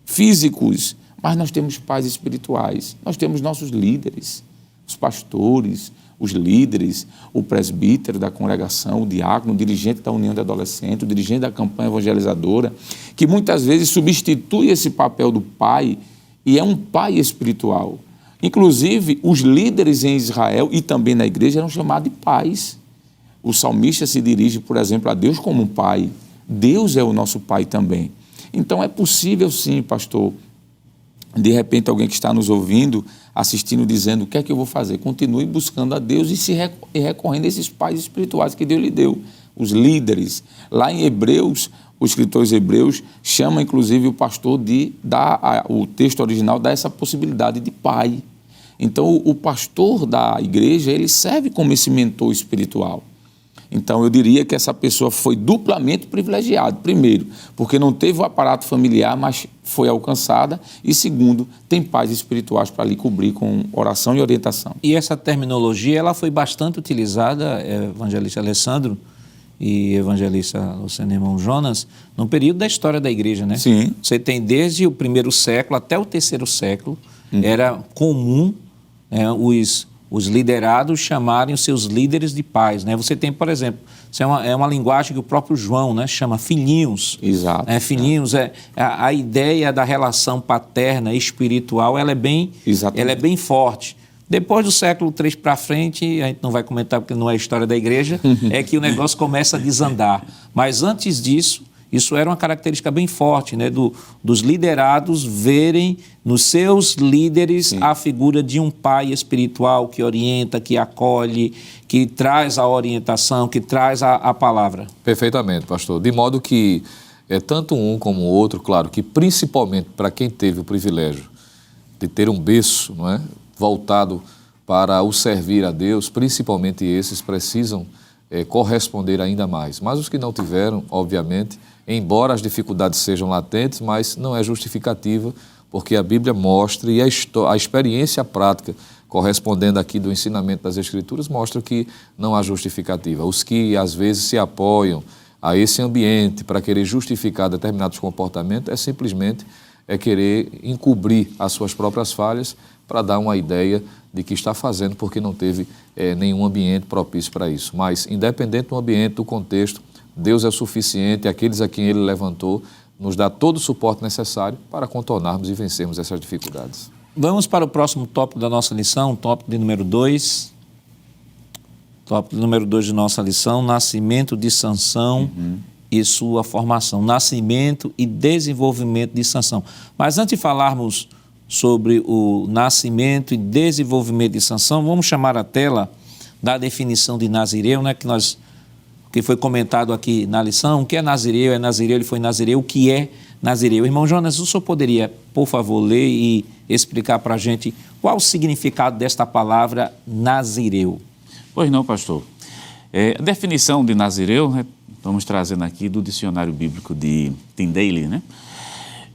físicos, mas nós temos pais espirituais. Nós temos nossos líderes, os pastores, os líderes, o presbítero da congregação, o diácono, o dirigente da união de adolescentes, o dirigente da campanha evangelizadora, que muitas vezes substitui esse papel do pai e é um pai espiritual. Inclusive, os líderes em Israel e também na igreja eram chamados de pais. O salmista se dirige, por exemplo, a Deus como um pai. Deus é o nosso pai também. Então, é possível sim, pastor, de repente alguém que está nos ouvindo, assistindo, dizendo, o que é que eu vou fazer? Continue buscando a Deus e recorrendo a esses pais espirituais que Deus lhe deu, os líderes. Lá em Hebreus, os escritores hebreus chamam, inclusive, o pastor o texto original dá essa possibilidade de pai. Então, o pastor da igreja, ele serve como esse mentor espiritual. Então, eu diria que essa pessoa foi duplamente privilegiada. Primeiro, porque não teve o aparato familiar, mas foi alcançada. E segundo, tem pais espirituais para lhe cobrir com oração e orientação. E essa terminologia, ela foi bastante utilizada, evangelista Alessandro e evangelista Luciano Irmão Jonas, no período da história da igreja, né? Sim. Você tem desde o 1º século até o 3º século, era comum os liderados chamarem os seus líderes de pais, né? Você tem, por exemplo, isso é uma linguagem que o próprio João, né, chama filhinhos. Exato. Filhinhos, a ideia da relação paterna espiritual, ela é bem forte. Depois do século III para frente, a gente não vai comentar porque não é a história da igreja, é que o negócio começa a desandar. Mas antes disso, Isso era uma característica bem forte, né, dos liderados verem nos seus líderes a figura de um pai espiritual que orienta, que acolhe, que traz a orientação, que traz a palavra. Perfeitamente, pastor. De modo que tanto um como o outro, claro, que principalmente para quem teve o privilégio de ter um berço, não é, voltado para o servir a Deus, principalmente esses precisam corresponder ainda mais. Mas os que não tiveram, obviamente, embora as dificuldades sejam latentes, mas não é justificativa, porque a Bíblia mostra e a experiência prática correspondendo aqui do ensinamento das Escrituras mostra que não há justificativa. Os que às vezes se apoiam a esse ambiente para querer justificar determinados comportamentos é simplesmente querer encobrir as suas próprias falhas para dar uma ideia de que está fazendo porque não teve nenhum ambiente propício para isso. Mas, independente do ambiente, do contexto, Deus é suficiente, aqueles a quem Ele levantou, nos dá todo o suporte necessário para contornarmos e vencermos essas dificuldades. Vamos para o próximo tópico da nossa lição, tópico de número 2. Tópico de número 2 de nossa lição, nascimento de Sansão e sua formação. Nascimento e desenvolvimento de Sansão. Mas antes de falarmos sobre o nascimento e desenvolvimento de Sansão, vamos chamar a tela da definição de Nazireu, né, que foi comentado aqui na lição. O que é Nazireu? É Nazireu, ele foi Nazireu. O que é Nazireu? Irmão Jonas, o senhor poderia, por favor, ler e explicar para a gente qual o significado desta palavra Nazireu? Pois não, pastor. A definição de Nazireu, né, estamos trazendo aqui do dicionário bíblico de Tyndale, né?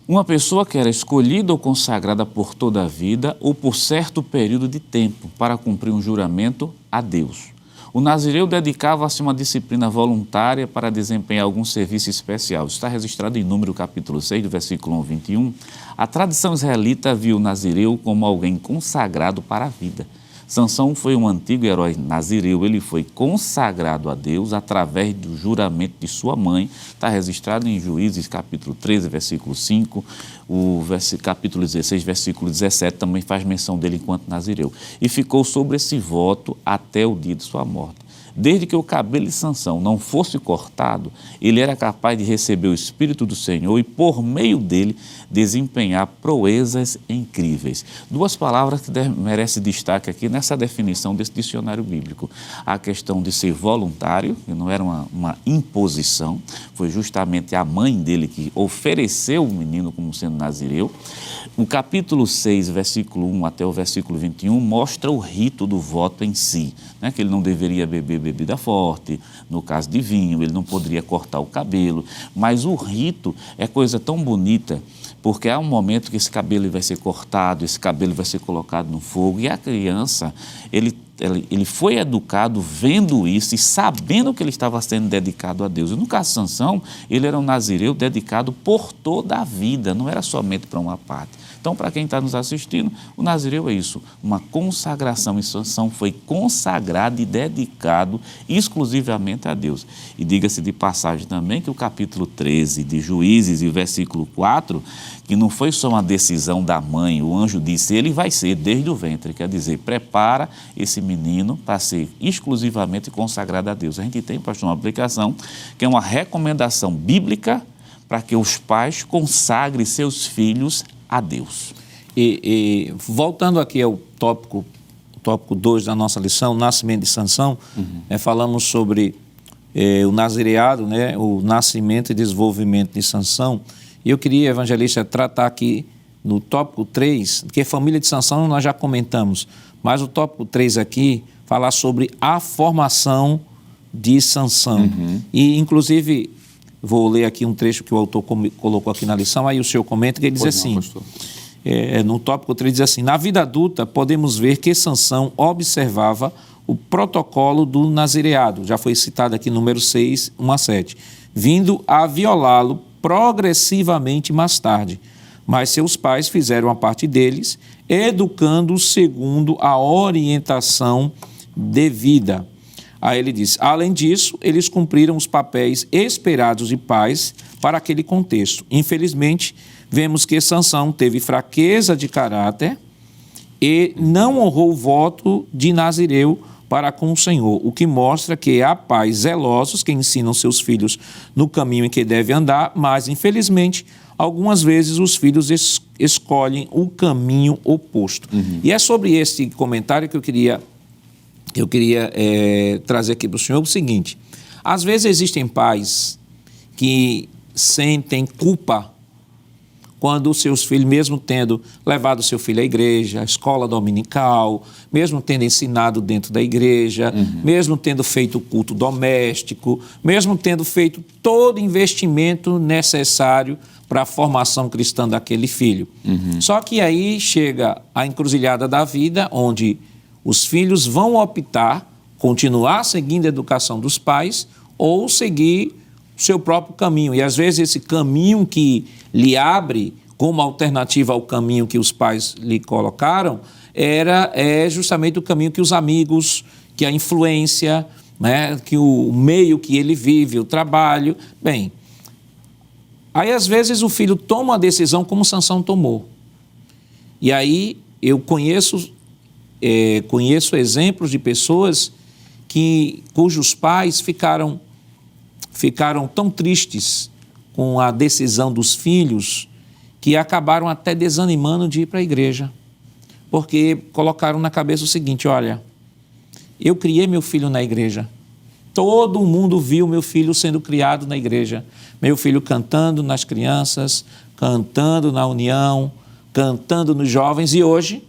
Uma pessoa que era escolhida ou consagrada por toda a vida ou por certo período de tempo para cumprir um juramento a Deus. O nazireu dedicava-se a uma disciplina voluntária para desempenhar algum serviço especial. Está registrado em Número capítulo 6, do versículo 1 ao 21. A tradição israelita viu o nazireu como alguém consagrado para a vida. Sansão foi um antigo herói nazireu, ele foi consagrado a Deus através do juramento de sua mãe, está registrado em Juízes capítulo 13, versículo 5, capítulo 16, versículo 17, também faz menção dele enquanto nazireu. E ficou sobre esse voto até o dia de sua morte. Desde que o cabelo de Sansão não fosse cortado, ele era capaz de receber o Espírito do Senhor e, por meio dele, desempenhar proezas incríveis. Duas palavras que merecem destaque aqui nessa definição desse dicionário bíblico. A questão de ser voluntário, que não era uma imposição, foi justamente a mãe dele que ofereceu o menino como sendo nazireu. O capítulo 6, versículo 1 até o versículo 21, mostra o rito do voto em si, né? Que ele não deveria beber bebida forte, no caso de vinho, ele não poderia cortar o cabelo, mas o rito é coisa tão bonita, porque há um momento que esse cabelo vai ser cortado, esse cabelo vai ser colocado no fogo, e a criança, ele foi educado vendo isso e sabendo que ele estava sendo dedicado a Deus. E no caso de Sansão, ele era um nazireu dedicado por toda a vida, não era somente para uma parte. Então, para quem está nos assistindo, o nazireu é isso, uma consagração. E Sansão foi consagrado e dedicado exclusivamente a Deus. E diga-se de passagem também que o capítulo 13 de Juízes e o versículo 4, que não foi só uma decisão da mãe, o anjo disse, ele vai ser desde o ventre, quer dizer, prepara esse menino para ser exclusivamente consagrado a Deus. A gente tem, pastor, uma aplicação que é uma recomendação bíblica para que os pais consagrem seus filhos a Deus. E voltando aqui ao tópico 2 da nossa lição, nascimento de Sansão, falamos sobre o nazireado, né, o nascimento e desenvolvimento de Sansão. E eu queria, evangelista, tratar aqui no tópico 3, que a família de Sansão nós já comentamos, mas o tópico 3 aqui, falar sobre a formação de Sansão. E, inclusive, vou ler aqui um trecho que o autor colocou aqui na lição, aí o senhor comenta, que ele diz assim, no tópico 3 diz assim, na vida adulta podemos ver que Sansão observava o protocolo do nazireado, já foi citado aqui número 6, 1 a 7, vindo a violá-lo progressivamente mais tarde, mas seus pais fizeram a parte deles, educando segundo a orientação devida. Aí ele diz, além disso, eles cumpriram os papéis esperados de pais para aquele contexto. Infelizmente, vemos que Sansão teve fraqueza de caráter e não honrou o voto de nazireu para com o Senhor, o que mostra que há pais zelosos que ensinam seus filhos no caminho em que devem andar, mas, infelizmente, algumas vezes os filhos escolhem o caminho oposto. E é sobre esse comentário que eu queria trazer aqui para o senhor o seguinte: às vezes existem pais que sentem culpa quando os seus filhos, mesmo tendo levado seu filho à igreja, à escola dominical, mesmo tendo ensinado dentro da igreja, mesmo tendo feito o culto doméstico, mesmo tendo feito todo o investimento necessário para a formação cristã daquele filho. Só que aí chega a encruzilhada da vida, onde os filhos vão optar continuar seguindo a educação dos pais ou seguir o seu próprio caminho. E às vezes esse caminho que lhe abre como alternativa ao caminho que os pais lhe colocaram é justamente o caminho que os amigos, que a influência, né, que o meio que ele vive, o trabalho. Bem, aí às vezes o filho toma uma decisão como Sansão tomou. E aí eu conheço exemplos de pessoas cujos pais ficaram tão tristes com a decisão dos filhos que acabaram até desanimando de ir para a igreja, porque colocaram na cabeça o seguinte: olha, eu criei meu filho na igreja, todo mundo viu meu filho sendo criado na igreja, meu filho cantando nas crianças, cantando na união, cantando nos jovens, e hoje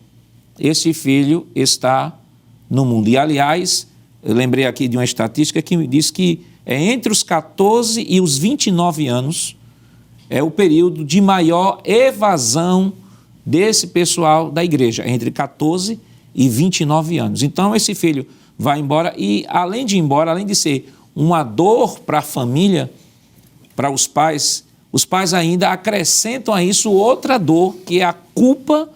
esse filho está no mundo. E, aliás, eu lembrei aqui de uma estatística que me diz que entre os 14 e os 29 anos é o período de maior evasão desse pessoal da igreja, entre 14 e 29 anos. Então, esse filho vai embora e, além de ir embora, além de ser uma dor para a família, para os pais ainda acrescentam a isso outra dor, que é a culpa,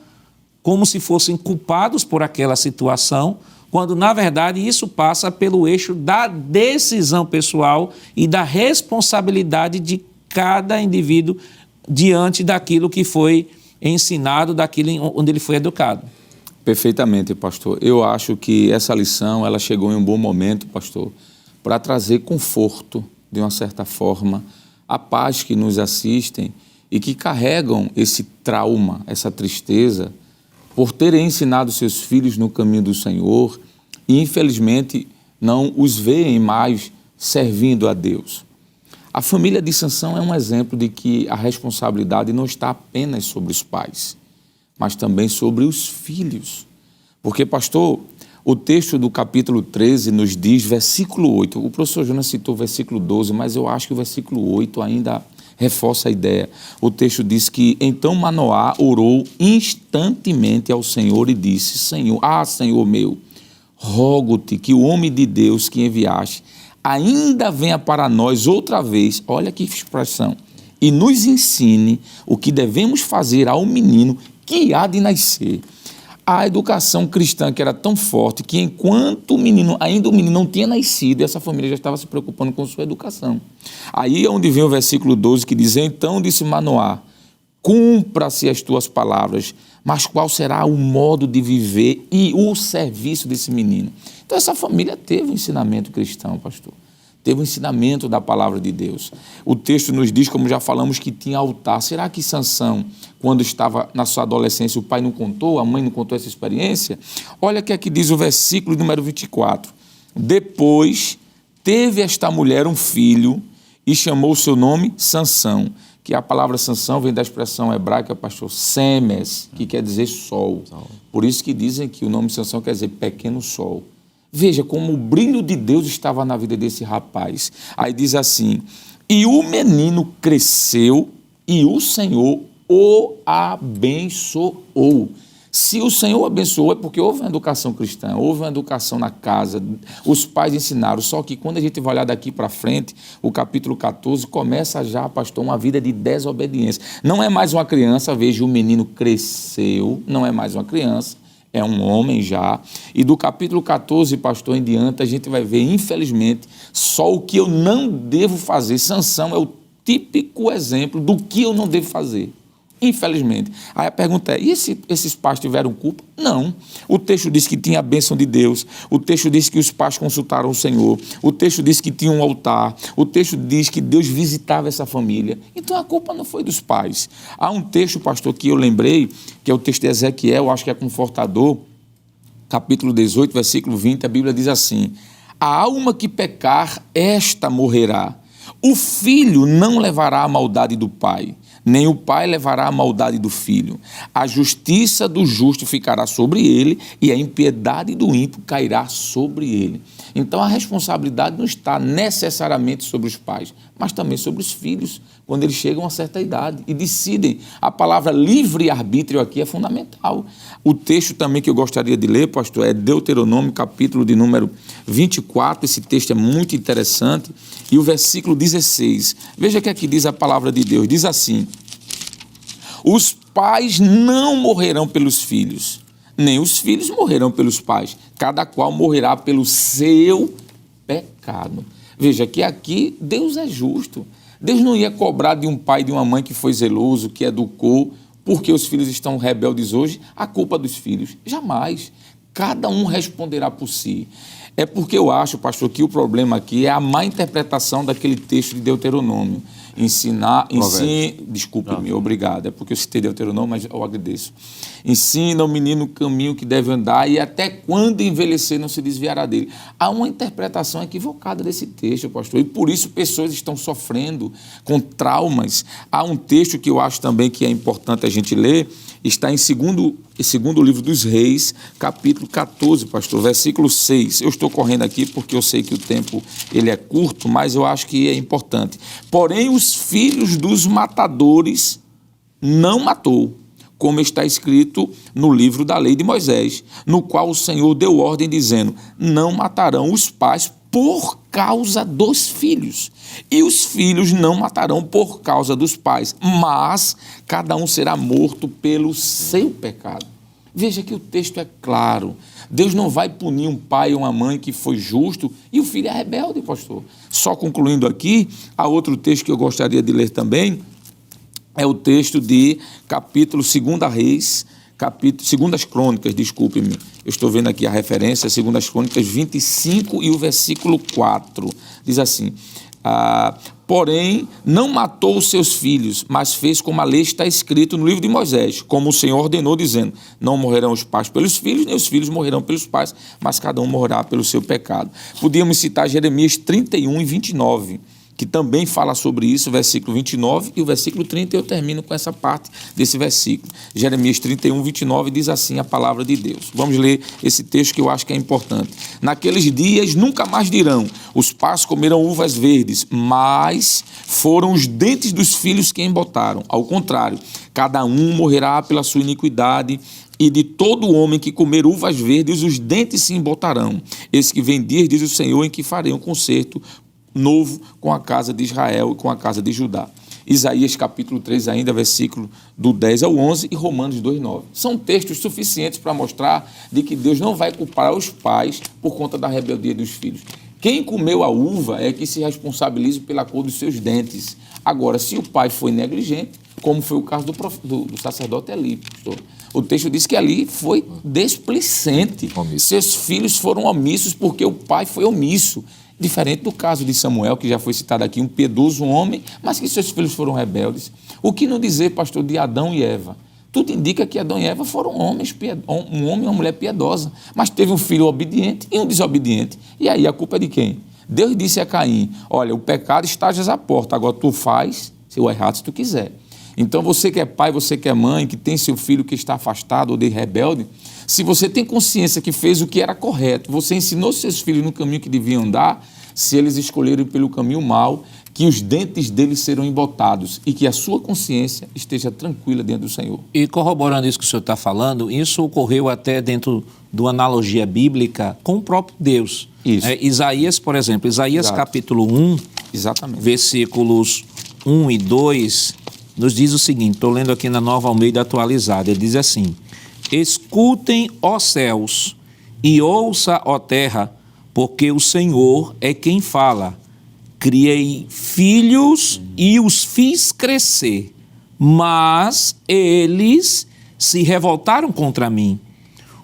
como se fossem culpados por aquela situação, quando, na verdade, isso passa pelo eixo da decisão pessoal e da responsabilidade de cada indivíduo diante daquilo que foi ensinado, daquilo onde ele foi educado. Perfeitamente, pastor. Eu acho que essa lição ela chegou em um bom momento, pastor, para trazer conforto, de uma certa forma, a pais que nos assistem e que carregam esse trauma, essa tristeza, por terem ensinado seus filhos no caminho do Senhor e, infelizmente, não os veem mais servindo a Deus. A família de Sansão é um exemplo de que a responsabilidade não está apenas sobre os pais, mas também sobre os filhos. Porque, pastor, o texto do capítulo 13 nos diz, versículo 8, o professor Jonas citou o versículo 12, mas eu acho que o versículo 8 ainda reforça a ideia. O texto diz que, então Manoá orou instantemente ao Senhor e disse: Senhor meu, rogo-te que o homem de Deus que enviaste ainda venha para nós outra vez, olha que expressão, e nos ensine o que devemos fazer ao menino que há de nascer. A educação cristã que era tão forte que enquanto o menino não tinha nascido, essa família já estava se preocupando com sua educação. Aí é onde vem o versículo 12 que diz: então disse Manoá, cumpra-se as tuas palavras, mas qual será o modo de viver e o serviço desse menino? Então essa família teve um ensinamento cristão, pastor. Teve um ensinamento da palavra de Deus. O texto nos diz, como já falamos, que tinha altar. Será que Sansão, quando estava na sua adolescência, o pai não contou, a mãe não contou essa experiência? Olha o que aqui diz o versículo número 24. Depois teve esta mulher um filho e chamou o seu nome Sansão, que a palavra Sansão vem da expressão hebraica, pastor, semes, que quer dizer sol. Por isso que dizem que o nome Sansão quer dizer pequeno sol. Veja como o brilho de Deus estava na vida desse rapaz. Aí diz assim: e o menino cresceu e o Senhor o abençoou. Se o Senhor abençoou é porque houve uma educação cristã, houve uma educação na casa, os pais ensinaram. Só que quando a gente vai olhar daqui para frente, o capítulo 14 começa já, pastor, uma vida de desobediência. Não é mais uma criança, veja, o menino cresceu, não é mais uma criança, é um homem já. E do capítulo 14, pastor, em diante, a gente vai ver, infelizmente, só o que eu não devo fazer. Sansão é o típico exemplo do que eu não devo fazer. Infelizmente. Aí a pergunta é, e esses pais tiveram culpa? Não. O texto diz que tinha a bênção de Deus, o texto diz que os pais consultaram o Senhor, o texto diz que tinha um altar, o texto diz que Deus visitava essa família. Então a culpa não foi dos pais. Há um texto, pastor, que eu lembrei, que é o texto de Ezequiel, acho que é confortador, capítulo 18, versículo 20, a Bíblia diz assim: a alma que pecar, esta morrerá. O filho não levará a maldade do pai, nem o pai levará a maldade do filho. A justiça do justo ficará sobre ele e a impiedade do ímpio cairá sobre ele. Então a responsabilidade não está necessariamente sobre os pais, mas também sobre os filhos, quando eles chegam a certa idade e decidem. A palavra livre-arbítrio aqui é fundamental. O texto também que eu gostaria de ler, pastor, é Deuteronômio, capítulo de número 24. Esse texto é muito interessante. E o versículo 16. Veja que aqui diz a palavra de Deus. Diz assim: os pais não morrerão pelos filhos, nem os filhos morrerão pelos pais. Cada qual morrerá pelo seu pecado. Veja que aqui Deus é justo. Deus não ia cobrar de um pai e de uma mãe que foi zeloso, que educou, porque os filhos estão rebeldes hoje, a culpa dos filhos. Jamais. Cada um responderá por si. É porque eu acho, pastor, que o problema aqui é a má interpretação daquele texto de Deuteronômio. Desculpe-me, obrigado. É porque eu citei Deuteronômio, mas eu agradeço. Ensina o menino o caminho que deve andar e até quando envelhecer não se desviará dele. Há uma interpretação equivocada desse texto, pastor, e por isso pessoas estão sofrendo com traumas. Há um texto que eu acho também que é importante a gente ler, está em segundo livro dos Reis, capítulo 14, pastor, versículo 6. Eu estou correndo aqui porque eu sei que o tempo ele é curto, mas eu acho que é importante. Porém, os filhos dos matadores não matou, como está escrito no livro da lei de Moisés, no qual o Senhor deu ordem dizendo: não matarão os pais por causa dos filhos, e os filhos não matarão por causa dos pais, mas cada um será morto pelo seu pecado. Veja que o texto é claro. Deus não vai punir um pai ou uma mãe que foi justo e o filho é rebelde, pastor. Só concluindo aqui, há outro texto que eu gostaria de ler também, é o texto de capítulo 2 Reis, Segundas Crônicas, desculpe-me, eu estou vendo aqui a referência, Segundas Crônicas 25 e o versículo 4, diz assim: porém, não matou os seus filhos, mas fez como a lei está escrito no livro de Moisés, como o Senhor ordenou, dizendo: não morrerão os pais pelos filhos, nem os filhos morrerão pelos pais, mas cada um morrerá pelo seu pecado. Podíamos citar Jeremias 31 e 29, que também fala sobre isso, o versículo 29 e o versículo 30, eu termino com essa parte desse versículo. Jeremias 31, 29 diz assim a palavra de Deus. Vamos ler esse texto que eu acho que é importante. Naqueles dias nunca mais dirão: os pais comerão uvas verdes, mas foram os dentes dos filhos que embotaram. Ao contrário, cada um morrerá pela sua iniquidade, e de todo homem que comer uvas verdes, os dentes se embotarão. Esse que vem dias, diz o Senhor, em que farei um concerto novo com a casa de Israel e com a casa de Judá. Isaías capítulo 3 ainda, versículo do 10 ao 11 e Romanos 2:9. São textos suficientes para mostrar de que Deus não vai culpar os pais por conta da rebeldia dos filhos. Quem comeu a uva é que se responsabiliza pela cor dos seus dentes. Agora, se o pai foi negligente, como foi o caso do sacerdote Eli, pastor, o texto diz que ali foi displicente. Seus filhos foram omissos porque o pai foi omisso. Diferente do caso de Samuel, que já foi citado aqui, um piedoso homem, mas que seus filhos foram rebeldes. O que não dizer, pastor, de Adão e Eva? Tudo indica que Adão e Eva foram homens, um homem e uma mulher piedosa, mas teve um filho obediente e um desobediente. E aí a culpa é de quem? Deus disse a Caim: olha, o pecado está já à porta, agora tu faz o errado se tu quiser. Então você que é pai, você que é mãe, que tem seu filho que está afastado ou de rebelde, se você tem consciência que fez o que era correto, você ensinou seus filhos no caminho que deviam andar, se eles escolherem pelo caminho mau, que os dentes deles serão embotados e que a sua consciência esteja tranquila dentro do Senhor. E corroborando isso que o senhor está falando, isso ocorreu até dentro de uma analogia bíblica com o próprio Deus. Isso. Isaías, por exemplo, Isaías capítulo 1, exatamente, versículos 1 e 2, nos diz o seguinte, estou lendo aqui na Nova Almeida Atualizada, ele diz assim: escutem, ó céus, e ouça, ó terra, porque o Senhor é quem fala. Criei filhos e os fiz crescer, mas eles se revoltaram contra mim.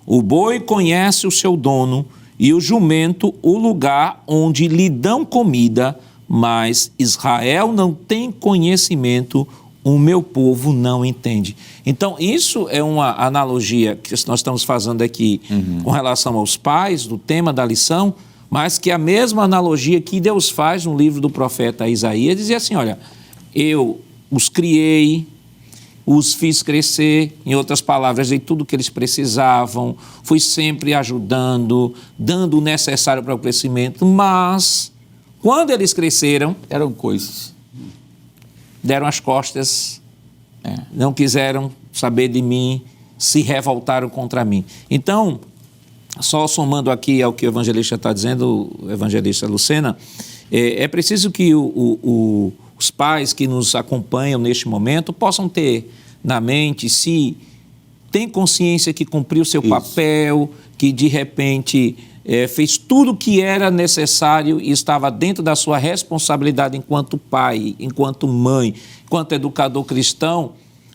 O boi conhece o seu dono e o jumento o lugar onde lhe dão comida, mas Israel não tem conhecimento, o meu povo não entende. Então, isso é uma analogia que nós estamos fazendo aqui com relação aos pais, do tema da lição, mas que a mesma analogia que Deus faz no livro do profeta Isaías, dizia assim, olha, eu os criei, os fiz crescer, em outras palavras, dei tudo o que eles precisavam, fui sempre ajudando, dando o necessário para o crescimento, mas quando eles cresceram, Eram coisas. deram as costas, não quiseram saber de mim, se revoltaram contra mim. Então, só somando aqui ao que o evangelista está dizendo, o evangelista Lucena, é preciso que os pais que nos acompanham neste momento possam ter na mente se tem consciência que cumpriu seu papel, que de repente fez tudo o que era necessário e estava dentro da sua responsabilidade enquanto pai, enquanto mãe, enquanto educador cristão,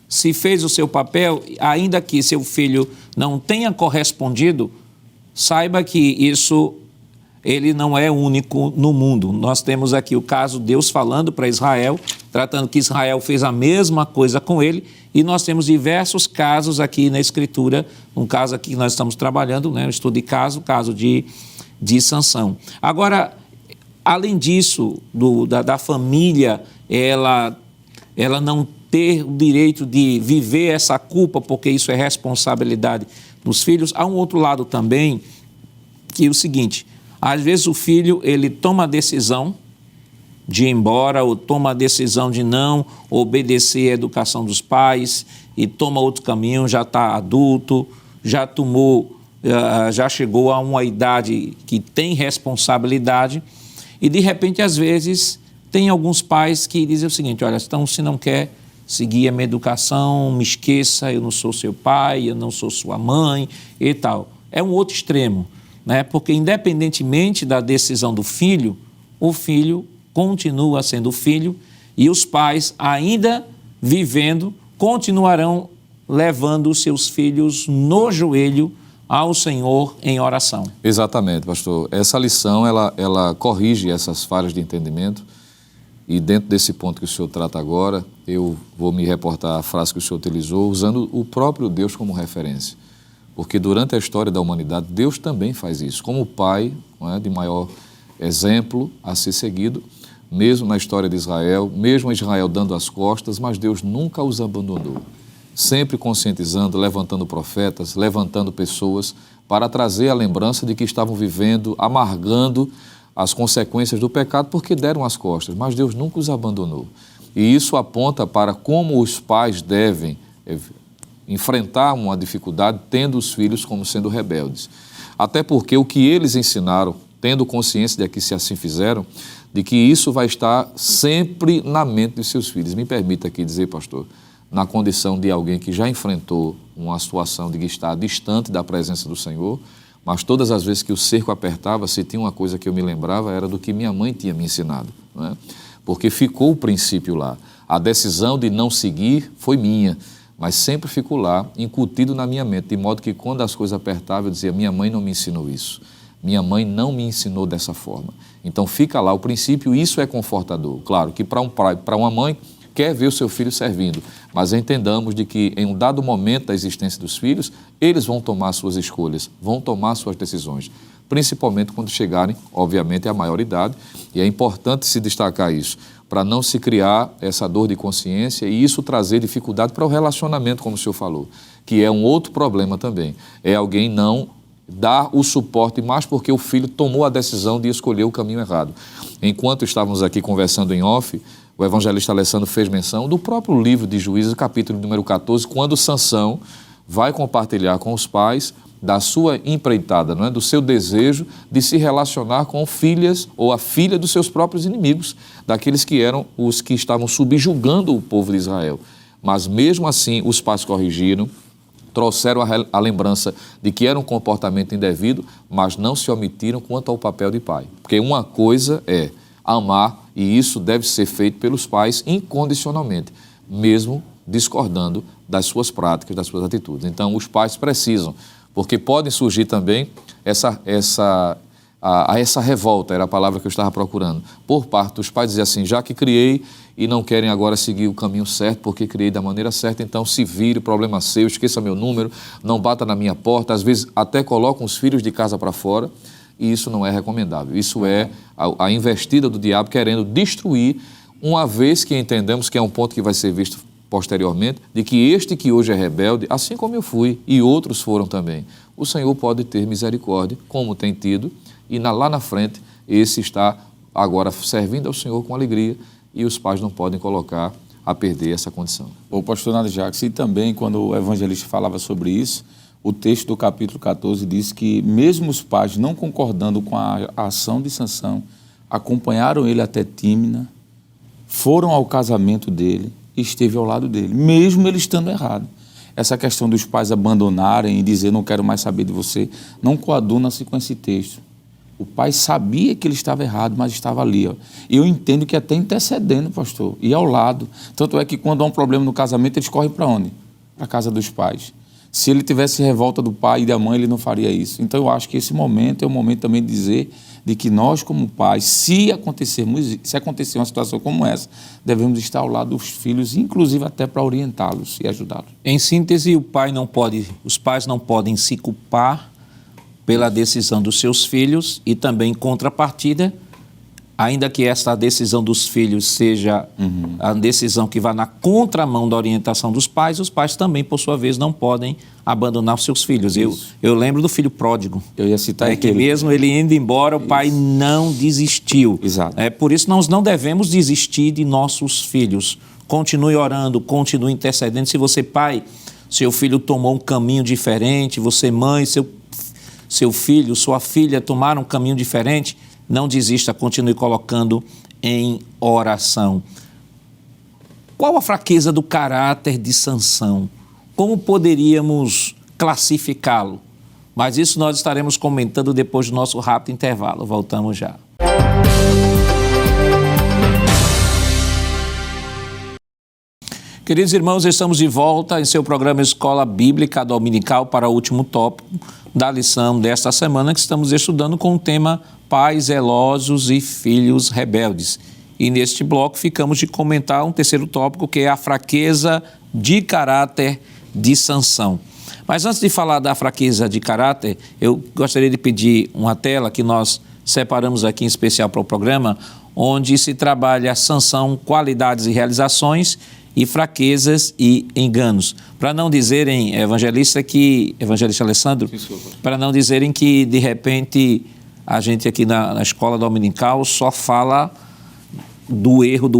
se fez o seu papel, ainda que seu filho não tenha correspondido, saiba que isso, ele não é único no mundo. Nós temos aqui o caso de Deus falando para Israel, tratando que Israel fez a mesma coisa com ele, e nós temos diversos casos aqui na Escritura, um caso aqui que nós estamos trabalhando, né, um estudo de caso, o caso de Sansão. Agora, além disso, da família, ela não ter o direito de viver essa culpa, porque isso é responsabilidade dos filhos, há um outro lado também, que é o seguinte, às vezes o filho, ele toma a decisão de ir embora, ou toma a decisão de não obedecer à educação dos pais, e toma outro caminho, já está adulto, já chegou a uma idade que tem responsabilidade, e de repente, às vezes, tem alguns pais que dizem o seguinte, olha, então se não quer seguir a minha educação, me esqueça, eu não sou seu pai, eu não sou sua mãe e tal. É um outro extremo, né? Porque independentemente da decisão do filho, o filho continua sendo filho e os pais, ainda vivendo, continuarão levando os seus filhos no joelho ao Senhor em oração. Exatamente, pastor. Essa lição, ela corrige essas falhas de entendimento. E dentro desse ponto que o senhor trata agora, eu vou me reportar à frase que o senhor utilizou, usando o próprio Deus como referência. Porque durante a história da humanidade, Deus também faz isso. Como pai, não é, de maior exemplo a ser seguido, mesmo na história de Israel, mesmo Israel dando as costas, mas Deus nunca os abandonou. Sempre conscientizando, levantando profetas, levantando pessoas para trazer a lembrança de que estavam vivendo, amargando as consequências do pecado porque deram as costas, mas Deus nunca os abandonou. E isso aponta para como os pais devem enfrentar uma dificuldade tendo os filhos como sendo rebeldes. Até porque o que eles ensinaram, tendo consciência de que se assim fizeram, de que isso vai estar sempre na mente dos seus filhos. Me permita aqui dizer, pastor, na condição de alguém que já enfrentou uma situação de que está distante da presença do Senhor, mas todas as vezes que o cerco apertava, se tinha uma coisa que eu me lembrava, era do que minha mãe tinha me ensinado, não é? Porque ficou o princípio lá. A decisão de não seguir foi minha, mas sempre ficou lá, incutido na minha mente, de modo que quando as coisas apertavam, eu dizia, minha mãe não me ensinou isso. Minha mãe não me ensinou dessa forma. Então fica lá o princípio, e isso é confortador. Claro que para um pai, para uma mãe, quer ver o seu filho servindo, mas entendamos de que em um dado momento da existência dos filhos, eles vão tomar suas escolhas, vão tomar suas decisões, principalmente quando chegarem, obviamente, à maioridade, e é importante se destacar isso, para não se criar essa dor de consciência e isso trazer dificuldade para o relacionamento, como o senhor falou, que é um outro problema também, é alguém não dar o suporte, mas porque o filho tomou a decisão de escolher o caminho errado. Enquanto estávamos aqui conversando em off, o evangelista Alessandro fez menção do próprio livro de Juízes, capítulo número 14, quando Sansão vai compartilhar com os pais da sua empreitada, não é? Do seu desejo de se relacionar com filhas ou a filha dos seus próprios inimigos, daqueles que eram os que estavam subjugando o povo de Israel. Mas mesmo assim os pais corrigiram, trouxeram a lembrança de que era um comportamento indevido, mas não se omitiram quanto ao papel de pai. Porque uma coisa é amar, e isso deve ser feito pelos pais incondicionalmente, mesmo discordando das suas práticas, das suas atitudes. Então, os pais precisam, porque pode surgir também essa revolta, era a palavra que eu estava procurando, por parte dos pais, dizer assim, já que criei e não querem agora seguir o caminho certo, porque criei da maneira certa, então se vire, problema seu, esqueça meu número, não bata na minha porta, às vezes até colocam os filhos de casa para fora, e isso não é recomendável. Isso é a investida do diabo querendo destruir, uma vez que entendemos que é um ponto que vai ser visto posteriormente, de que este que hoje é rebelde, assim como eu fui, e outros foram também, o Senhor pode ter misericórdia, como tem tido, e lá na frente, esse está agora servindo ao Senhor com alegria, e os pais não podem colocar a perder essa condição. O pastor Nando Jacques, e também quando o evangelista falava sobre isso, o texto do capítulo 14 diz que mesmo os pais não concordando com a ação de Sansão, acompanharam ele até Tímina, foram ao casamento dele e esteve ao lado dele, mesmo ele estando errado. Essa questão dos pais abandonarem e dizer não quero mais saber de você, não coaduna-se com esse texto. O pai sabia que ele estava errado, mas estava ali. Ó. E eu entendo que até intercedendo, pastor, e ao lado. Tanto é que quando há um problema no casamento, eles correm para onde? Para a casa dos pais. Se ele tivesse revolta do pai e da mãe, ele não faria isso. Então eu acho que esse momento é o momento também de dizer de que nós, como pais, se acontecer uma situação como essa, devemos estar ao lado dos filhos, inclusive até para orientá-los e ajudá-los. Em síntese, os pais não podem se culpar pela decisão dos seus filhos e também, em contrapartida, ainda que essa decisão dos filhos seja a decisão que vá na contramão da orientação dos pais, os pais também, por sua vez, não podem abandonar os seus filhos. Eu lembro do filho pródigo. Eu ia citar que mesmo ele indo embora, o pai não desistiu. Exato. Por isso, nós não devemos desistir de nossos filhos. Continue orando, continue intercedendo. Se você, pai, seu filho tomou um caminho diferente, você, mãe, seu filho, sua filha tomaram um caminho diferente, não desista, continue colocando em oração. Qual a fraqueza do caráter de Sansão? Como poderíamos classificá-lo? Mas isso nós estaremos comentando depois do nosso rápido intervalo. Voltamos já. Queridos irmãos, estamos de volta em seu programa Escola Bíblica Dominical para o último tópico da lição desta semana, que estamos estudando com o tema Pais zelosos e filhos rebeldes. E neste bloco ficamos de comentar um terceiro tópico, que é a fraqueza de caráter de Sansão. Mas antes de falar da fraqueza de caráter, eu gostaria de pedir uma tela que nós separamos aqui em especial para o programa, onde se trabalha Sansão, qualidades e realizações, e fraquezas e enganos. Para não dizerem, evangelista Alessandro, para não dizerem que, de repente, a gente aqui na escola dominical só fala do erro,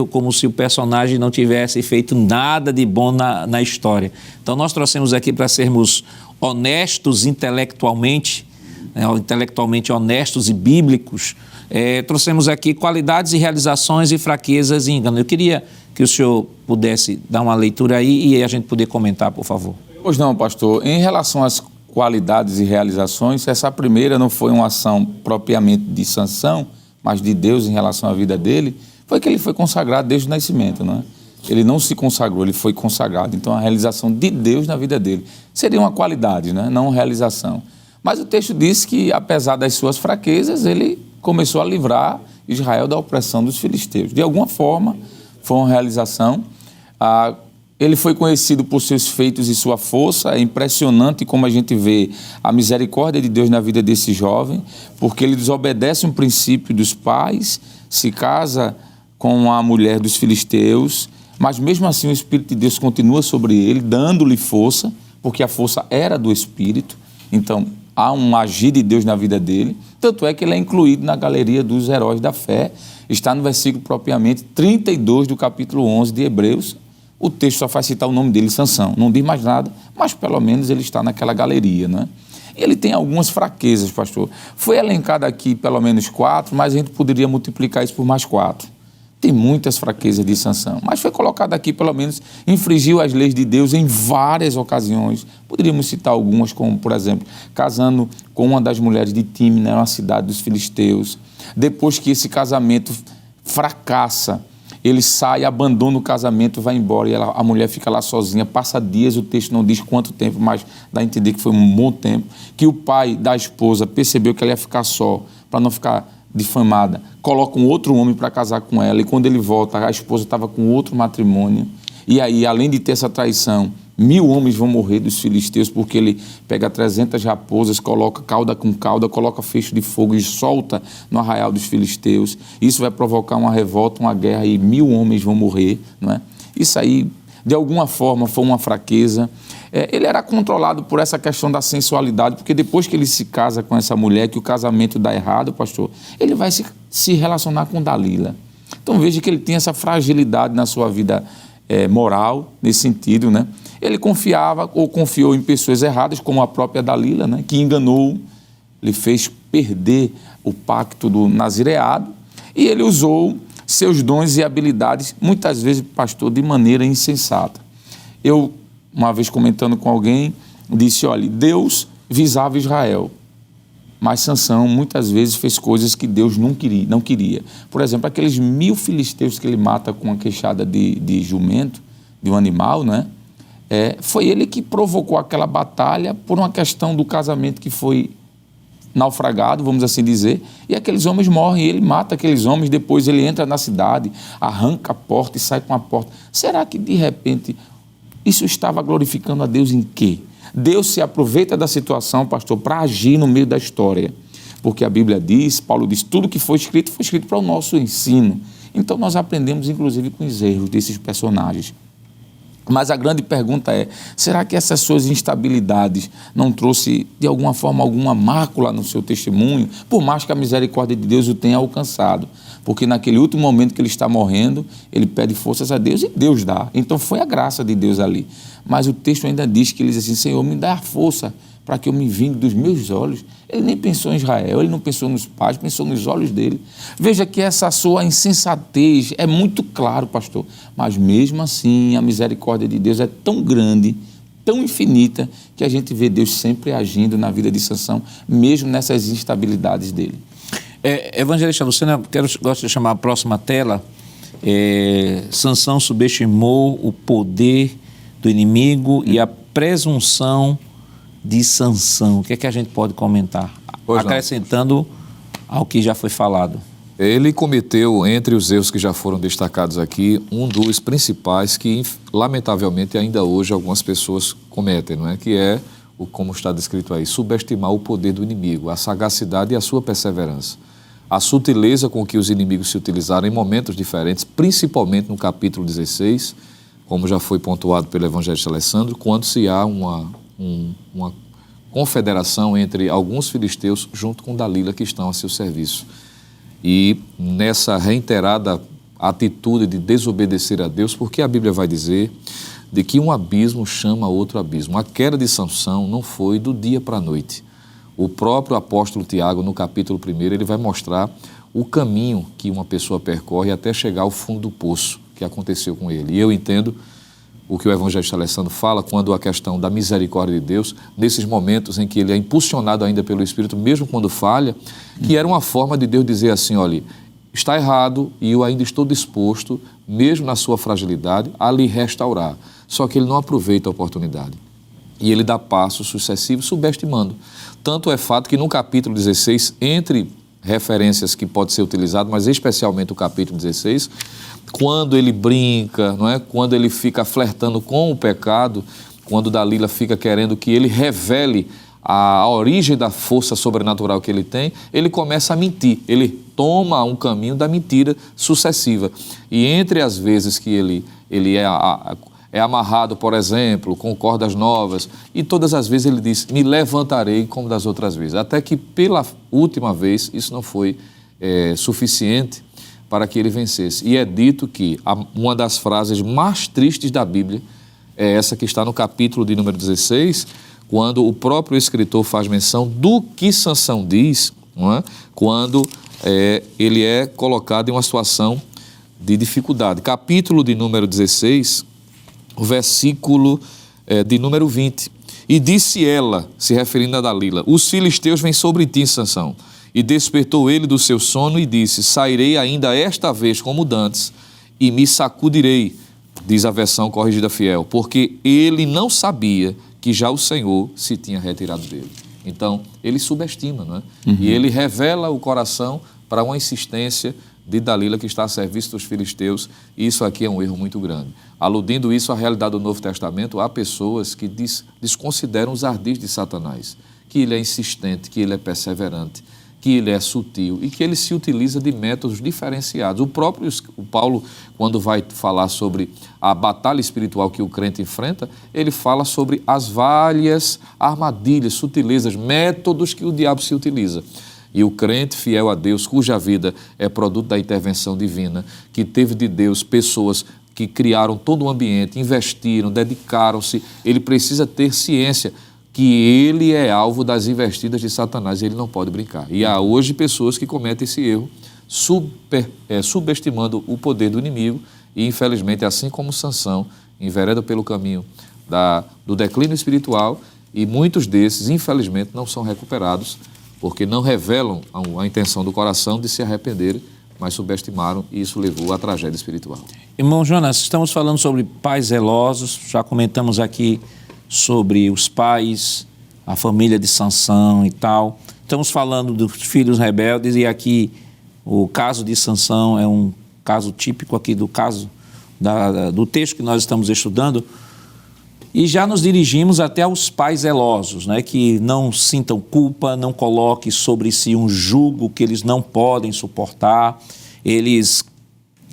como se o personagem não tivesse feito nada de bom na história. Então, nós trouxemos aqui para sermos honestos intelectualmente, intelectualmente honestos e bíblicos, trouxemos aqui qualidades e realizações e fraquezas e enganos. Eu queria que o senhor pudesse dar uma leitura aí e a gente poder comentar, por favor. Pois não, pastor. Em relação às qualidades e realizações, essa primeira não foi uma ação propriamente de Sansão, mas de Deus em relação à vida dele, foi que ele foi consagrado desde o nascimento, não é? Ele não se consagrou, ele foi consagrado. Então, a realização de Deus na vida dele seria uma qualidade, né? Não uma realização. Mas o texto diz que, apesar das suas fraquezas, ele começou a livrar Israel da opressão dos filisteus. De alguma forma, foi uma realização. Ele foi conhecido por seus feitos e sua força. É impressionante como a gente vê a misericórdia de Deus na vida desse jovem, porque ele desobedece um princípio dos pais, se casa com a mulher dos filisteus, mas mesmo assim o Espírito de Deus continua sobre ele, dando-lhe força, porque a força era do Espírito. Então, há um agir de Deus na vida dele. Tanto é que ele é incluído na galeria dos heróis da fé. Está no versículo propriamente 32 do capítulo 11 de Hebreus. O texto só faz citar o nome dele, Sansão. Não diz mais nada, mas pelo menos ele está naquela galeria, né? Ele tem algumas fraquezas, pastor. Foi elencado aqui pelo menos 4, mas a gente poderia multiplicar isso por mais 4. Tem muitas fraquezas de Sansão, mas foi colocado aqui pelo menos, infringiu as leis de Deus em várias ocasiões. Poderíamos citar algumas, como, por exemplo, casando com uma das mulheres de Tímina, uma cidade dos filisteus. Depois que esse casamento fracassa ele sai, abandona o casamento, vai embora e a mulher fica lá sozinha, passa dias, o texto não diz quanto tempo, mas dá a entender que foi um bom tempo, que o pai da esposa percebeu que ela ia ficar só, para não ficar difamada, coloca um outro homem para casar com ela, e quando ele volta, a esposa estava com outro matrimônio, e aí, além de ter essa traição, 1000 homens vão morrer dos filisteus, porque ele pega 300 raposas, coloca cauda com cauda, coloca feixe de fogo e solta no arraial dos filisteus. Isso vai provocar uma revolta, uma guerra, e 1000 homens vão morrer, não é? Isso aí, de alguma forma, foi uma fraqueza. Ele era controlado por essa questão da sensualidade, porque depois que ele se casa com essa mulher, que o casamento dá errado, pastor, ele vai se relacionar com Dalila. Então veja que ele tem essa fragilidade na sua vida moral, nesse sentido, né? Ele confiava ou confiou em pessoas erradas, como a própria Dalila, né? Que enganou, lhe fez perder o pacto do nazireado, e ele usou seus dons e habilidades, muitas vezes, pastor, de maneira insensata. Eu, uma vez comentando com alguém, disse, olha, Deus visava Israel, mas Sansão muitas vezes fez coisas que Deus não queria. Por exemplo, aqueles 1000 filisteus que ele mata com uma queixada de jumento, de um animal, né? Foi ele que provocou aquela batalha por uma questão do casamento que foi naufragado, vamos assim dizer, e aqueles homens morrem, ele mata aqueles homens, depois ele entra na cidade, arranca a porta e sai com a porta. Será que, de repente, isso estava glorificando a Deus em quê? Deus se aproveita da situação, pastor, para agir no meio da história, porque a Bíblia diz, Paulo diz, tudo que foi escrito para o nosso ensino. Então nós aprendemos, inclusive, com os erros desses personagens. Mas a grande pergunta é, será que essas suas instabilidades não trouxe, de alguma forma, alguma mácula no seu testemunho, por mais que a misericórdia de Deus o tenha alcançado? Porque naquele último momento que ele está morrendo, ele pede forças a Deus e Deus dá. Então foi a graça de Deus ali. Mas o texto ainda diz que ele diz assim, Senhor, me dá força para que eu me vingue dos meus olhos. Ele nem pensou em Israel, ele não pensou nos pais, pensou nos olhos dele. Veja que essa sua insensatez é muito claro, pastor, mas mesmo assim a misericórdia de Deus é tão grande, tão infinita, que a gente vê Deus sempre agindo na vida de Sansão, mesmo nessas instabilidades dele. Evangelista Luciano, gosto de chamar a próxima tela. Sansão subestimou o poder do inimigo e a presunção de Sansão. O que é que a gente pode comentar? Acrescentando ao que já foi falado. Ele cometeu, entre os erros que já foram destacados aqui, um dos principais que, lamentavelmente, ainda hoje algumas pessoas cometem, não é? Que é, como está descrito aí, subestimar o poder do inimigo, a sagacidade e a sua perseverança. A sutileza com que os inimigos se utilizaram em momentos diferentes, principalmente no capítulo 16, como já foi pontuado pelo evangelista Alessandro, quando se há uma confederação entre alguns filisteus junto com Dalila que estão a seu serviço. E nessa reiterada atitude de desobedecer a Deus, porque a Bíblia vai dizer de que um abismo chama outro abismo. A queda de Sansão não foi do dia para a noite. O próprio apóstolo Tiago, no capítulo 1, ele vai mostrar o caminho que uma pessoa percorre até chegar ao fundo do poço, que aconteceu com ele. E eu entendo o que o evangelista Alessandro fala quando a questão da misericórdia de Deus, nesses momentos em que ele é impulsionado ainda pelo Espírito, mesmo quando falha, que era uma forma de Deus dizer assim, olha, está errado e eu ainda estou disposto, mesmo na sua fragilidade, a lhe restaurar. Só que ele não aproveita a oportunidade. E ele dá passos sucessivos, subestimando. Tanto é fato que no capítulo 16, entre referências que pode ser utilizado, mas especialmente o capítulo 16, quando ele brinca, não é? Quando ele fica flertando com o pecado, quando Dalila fica querendo que ele revele a origem da força sobrenatural que ele tem, ele começa a mentir, ele toma um caminho da mentira sucessiva. E entre as vezes que ele é amarrado, por exemplo, com cordas novas, e todas as vezes ele diz, me levantarei como das outras vezes. Até que pela última vez isso não foi suficiente para que ele vencesse. E é dito que uma das frases mais tristes da Bíblia é essa que está no capítulo de número 16, quando o próprio escritor faz menção do que Sansão diz, não é? Quando ele é colocado em uma situação de dificuldade. Capítulo de número 16, o versículo de número 20. E disse ela, se referindo a Dalila, os filisteus vêm sobre ti, Sansão. E despertou ele do seu sono e disse, sairei ainda esta vez como dantes, e me sacudirei, diz a versão corrigida fiel, porque ele não sabia que já o Senhor se tinha retirado dele. Então, ele subestima, não é? E ele revela o coração para uma insistência de Dalila que está a serviço dos filisteus, e isso aqui é um erro muito grande. Aludindo isso à realidade do Novo Testamento, há pessoas que desconsideram os ardis de Satanás, que ele é insistente, que ele é perseverante, que ele é sutil e que ele se utiliza de métodos diferenciados. O próprio Paulo, quando vai falar sobre a batalha espiritual que o crente enfrenta, ele fala sobre as várias armadilhas, sutilezas, métodos que o diabo se utiliza. E o crente fiel a Deus, cuja vida é produto da intervenção divina, que teve de Deus pessoas que criaram todo o ambiente, investiram, dedicaram-se, ele precisa ter ciência que ele é alvo das investidas de Satanás e ele não pode brincar. E há hoje pessoas que cometem esse erro, subestimando o poder do inimigo e, infelizmente, assim como Sansão, envereda pelo caminho do declínio espiritual, e muitos desses, infelizmente, não são recuperados porque não revelam a intenção do coração de se arrependerem, mas subestimaram e isso levou à tragédia espiritual. Irmão Jonas, estamos falando sobre pais zelosos, já comentamos aqui sobre os pais, a família de Sansão e tal. Estamos falando dos filhos rebeldes e aqui o caso de Sansão é um caso típico aqui do caso do texto que nós estamos estudando. E já nos dirigimos até aos pais zelosos, né, que não sintam culpa, não coloquem sobre si um jugo que eles não podem suportar. Eles,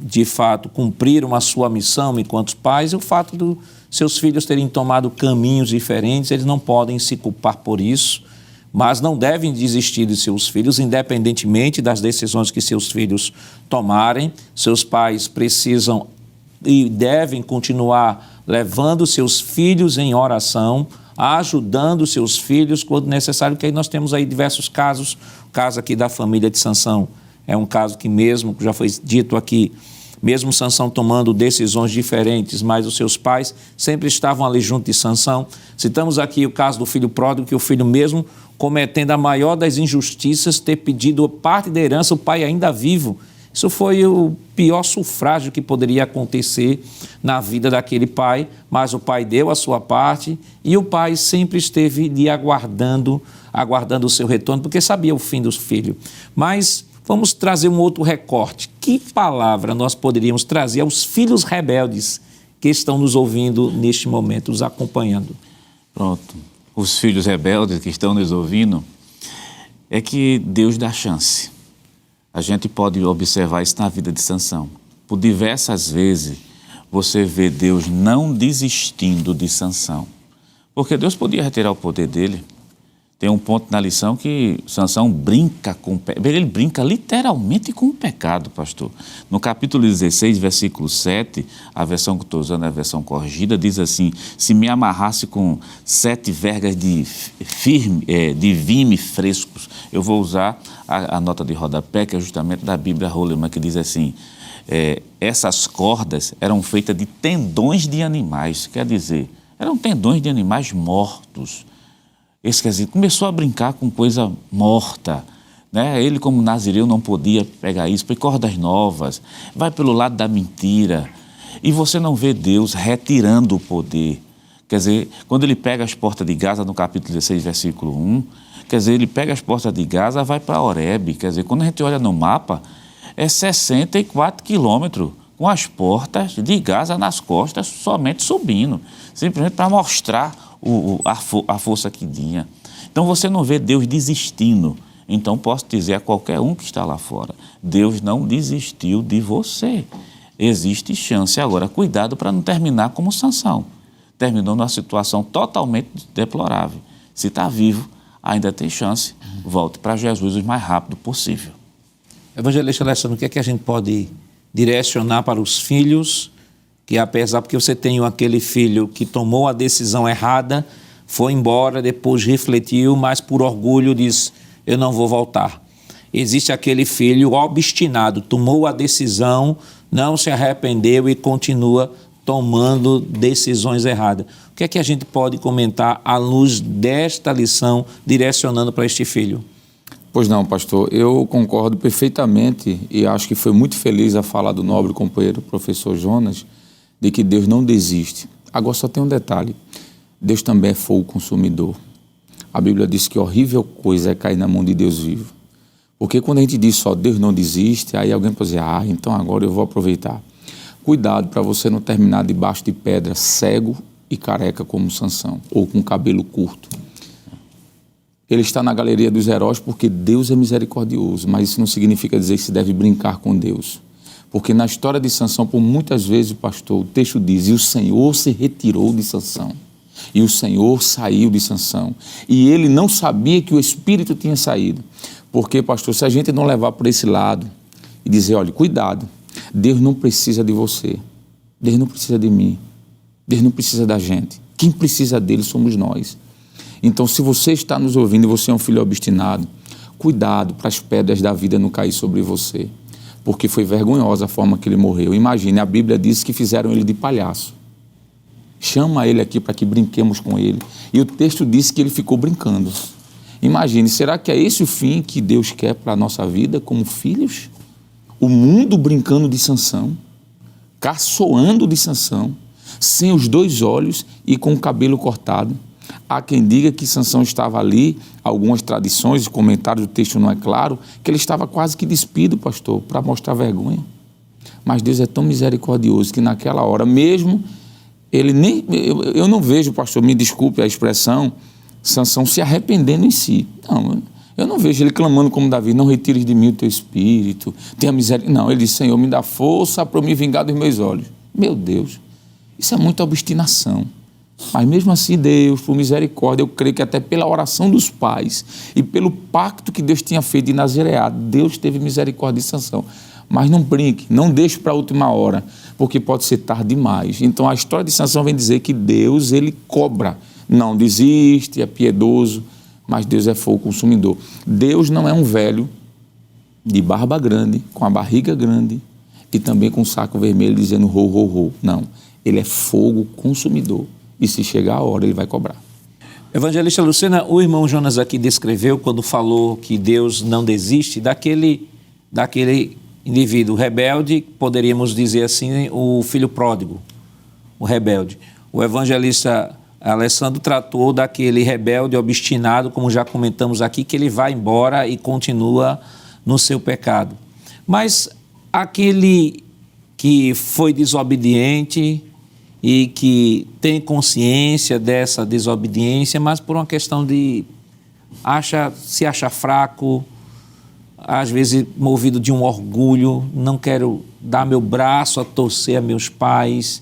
de fato, cumpriram a sua missão enquanto pais, e o fato de seus filhos terem tomado caminhos diferentes, eles não podem se culpar por isso, mas não devem desistir de seus filhos, independentemente das decisões que seus filhos tomarem. Seus pais precisam e devem continuar levando seus filhos em oração, ajudando seus filhos quando necessário, que aí nós temos aí diversos casos. O caso aqui da família de Sansão é um caso que mesmo, já foi dito aqui, mesmo Sansão tomando decisões diferentes, mas os seus pais sempre estavam ali junto de Sansão. Citamos aqui o caso do filho pródigo, que o filho mesmo cometendo a maior das injustiças, ter pedido parte da herança, o pai ainda vivo. Isso foi o pior sufrágio que poderia acontecer na vida daquele pai, mas o pai deu a sua parte e o pai sempre esteve ali aguardando o seu retorno, porque sabia o fim do filho. Mas vamos trazer um outro recorte. Que palavra nós poderíamos trazer aos filhos rebeldes que estão nos ouvindo neste momento, nos acompanhando? Pronto. Os filhos rebeldes que estão nos ouvindo, é que Deus dá chance. A gente pode observar isso na vida de Sansão. Por diversas vezes, você vê Deus não desistindo de Sansão. Porque Deus podia retirar o poder dele. Tem um ponto na lição que Sansão brinca com o pecado. Ele brinca literalmente com o pecado, pastor. No capítulo 16, versículo 7, a versão que estou usando é a versão corrigida, diz assim: se me amarrasse com 7 vergas de vime frescos. Eu vou usar a nota de rodapé, que é justamente da Bíblia Holema, que diz assim: essas cordas eram feitas de tendões de animais, quer dizer, eram tendões de animais mortos. Esse, quer dizer, começou a brincar com coisa morta, né? Ele, como nazireu, não podia pegar isso, põe cordas novas, vai pelo lado da mentira, e você não vê Deus retirando o poder. Quer dizer, quando ele pega as portas de Gaza, no capítulo 16, versículo 1, quer dizer, ele pega as portas de Gaza, vai para Horebe, quer dizer, quando a gente olha no mapa, é 64 quilômetros, com as portas de Gaza nas costas, somente subindo, simplesmente para mostrar a força que tinha. Então você não vê Deus desistindo. Então posso dizer a qualquer um que está lá fora: Deus não desistiu de você. Existe chance. Agora, cuidado para não terminar como Sansão. Terminou numa situação totalmente deplorável. Se está vivo, ainda tem chance. Volte para Jesus o mais rápido possível. Evangelista Alessandro, o que é que a gente pode direcionar para os filhos que, apesar, porque você tem aquele filho que tomou a decisão errada, foi embora, depois refletiu, mas por orgulho diz: eu não vou voltar. Existe aquele filho obstinado, tomou a decisão, não se arrependeu e continua tomando decisões erradas. O que é que a gente pode comentar à luz desta lição, direcionando para este filho? Pois não, pastor, eu concordo perfeitamente e acho que foi muito feliz a fala do nobre companheiro professor Jonas de que Deus não desiste. Agora só tem um detalhe, Deus também é fogo consumidor. A Bíblia diz que horrível coisa é cair na mão de Deus vivo. Porque quando a gente diz só Deus não desiste, aí alguém pode dizer, então agora eu vou aproveitar. Cuidado para você não terminar debaixo de pedra, cego e careca como Sansão, ou com cabelo curto. Ele está na galeria dos heróis porque Deus é misericordioso, mas isso não significa dizer que se deve brincar com Deus. Porque na história de Sansão, por muitas vezes, pastor, o texto diz, e o Senhor se retirou de Sansão. E o Senhor saiu de Sansão. E ele não sabia que o Espírito tinha saído. Porque, pastor, se a gente não levar por esse lado e dizer, olha, cuidado, Deus não precisa de você. Deus não precisa de mim. Deus não precisa da gente. Quem precisa dele somos nós. Então, se você está nos ouvindo e você é um filho obstinado, cuidado para as pedras da vida não cair sobre você. Porque foi vergonhosa a forma que ele morreu. Imagine, a Bíblia diz que fizeram ele de palhaço. Chama ele aqui para que brinquemos com ele. E o texto diz que ele ficou brincando. Imagine, será que é esse o fim que Deus quer para a nossa vida como filhos? O mundo brincando de Sansão, caçoando de Sansão, sem os 2 olhos e com o cabelo cortado. Há quem diga que Sansão estava ali, algumas tradições e comentários do texto não é claro, que ele estava quase que despido, pastor, para mostrar vergonha. Mas Deus é tão misericordioso que naquela hora mesmo, ele nem, eu não vejo, pastor, me desculpe a expressão, Sansão se arrependendo em si. Não, eu não vejo ele clamando como Davi, não retires de mim o teu espírito, tenha misericórdia. Não, ele diz, Senhor, me dá força para me vingar dos meus olhos. Meu Deus, isso é muita obstinação. Mas mesmo assim, Deus, por misericórdia, eu creio que até pela oração dos pais e pelo pacto que Deus tinha feito de Nazireá, Deus teve misericórdia de Sansão. Mas não brinque, não deixe para a última hora, porque pode ser tarde demais. Então a história de Sansão vem dizer que Deus, ele cobra, não desiste, é piedoso, mas Deus é fogo consumidor. Deus não é um velho de barba grande, com a barriga grande e também com o saco vermelho dizendo ro, ro, ro. Não, ele é fogo consumidor. E se chegar a hora, ele vai cobrar. Evangelista Lucena, o irmão Jonas aqui descreveu, quando falou que Deus não desiste, daquele indivíduo rebelde, poderíamos dizer assim, o filho pródigo, o rebelde. O evangelista Alessandro tratou daquele rebelde obstinado, como já comentamos aqui, que ele vai embora e continua no seu pecado. Mas aquele que foi desobediente e que tem consciência dessa desobediência, mas por uma questão de se acha fraco, às vezes movido de um orgulho, não quero dar meu braço a torcer a meus pais,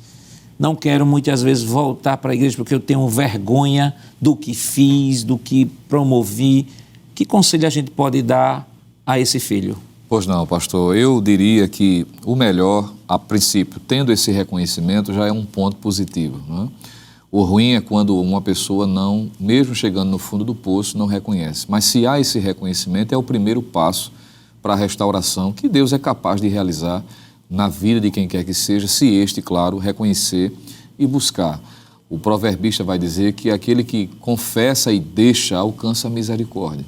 não quero muitas vezes voltar para a igreja porque eu tenho vergonha do que fiz, do que promovi. Que conselho a gente pode dar a esse filho? Pois não, pastor, eu diria que o melhor, a princípio, tendo esse reconhecimento, já é um ponto positivo, não é? O ruim é quando uma pessoa não, mesmo chegando no fundo do poço, não reconhece. Mas se há esse reconhecimento, é o primeiro passo para a restauração que Deus é capaz de realizar na vida de quem quer que seja, se este, claro, reconhecer e buscar. O proverbista vai dizer que aquele que confessa e deixa alcança a misericórdia.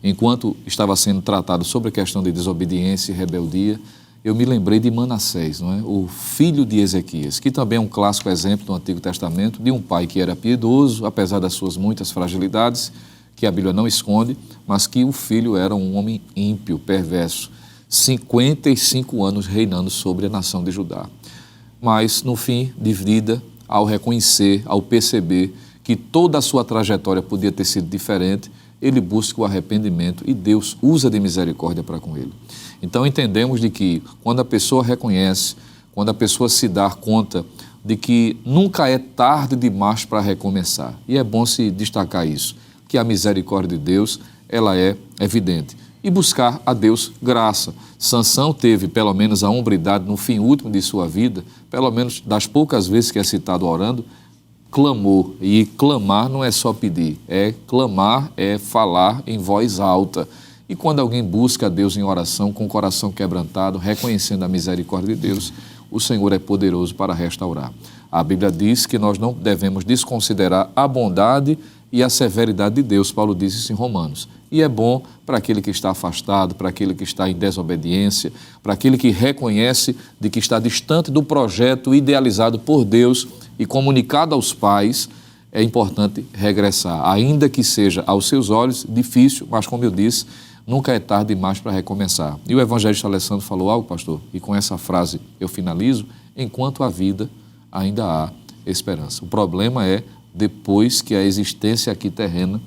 Enquanto estava sendo tratado sobre a questão de desobediência e rebeldia, eu me lembrei de Manassés, não é? O filho de Ezequias, que também é um clássico exemplo do Antigo Testamento, de um pai que era piedoso, apesar das suas muitas fragilidades, que a Bíblia não esconde, mas que o filho era um homem ímpio, perverso, 55 anos reinando sobre a nação de Judá. Mas, no fim de vida, ao reconhecer, ao perceber que toda a sua trajetória podia ter sido diferente, ele busca o arrependimento e Deus usa de misericórdia para com ele. Então entendemos de que quando a pessoa reconhece, quando a pessoa se dá conta de que nunca é tarde demais para recomeçar, e é bom se destacar isso, que a misericórdia de Deus, ela é evidente. E buscar a Deus graça. Sansão teve pelo menos a hombridade no fim último de sua vida, pelo menos das poucas vezes que é citado orando, clamou. E clamar não é só pedir, é clamar, é falar em voz alta. E quando alguém busca a Deus em oração, com o coração quebrantado, reconhecendo a misericórdia de Deus, o Senhor é poderoso para restaurar. A Bíblia diz que nós não devemos desconsiderar a bondade e a severidade de Deus, Paulo diz isso em Romanos. E é bom para aquele que está afastado, para aquele que está em desobediência, para aquele que reconhece de que está distante do projeto idealizado por Deus e comunicado aos pais. É importante regressar, ainda que seja aos seus olhos difícil, mas como eu disse, nunca é tarde demais para recomeçar. E o evangelista Alessandro falou algo, pastor, e com essa frase eu finalizo: enquanto há vida, ainda há esperança. O problema é depois que a existência aqui terrena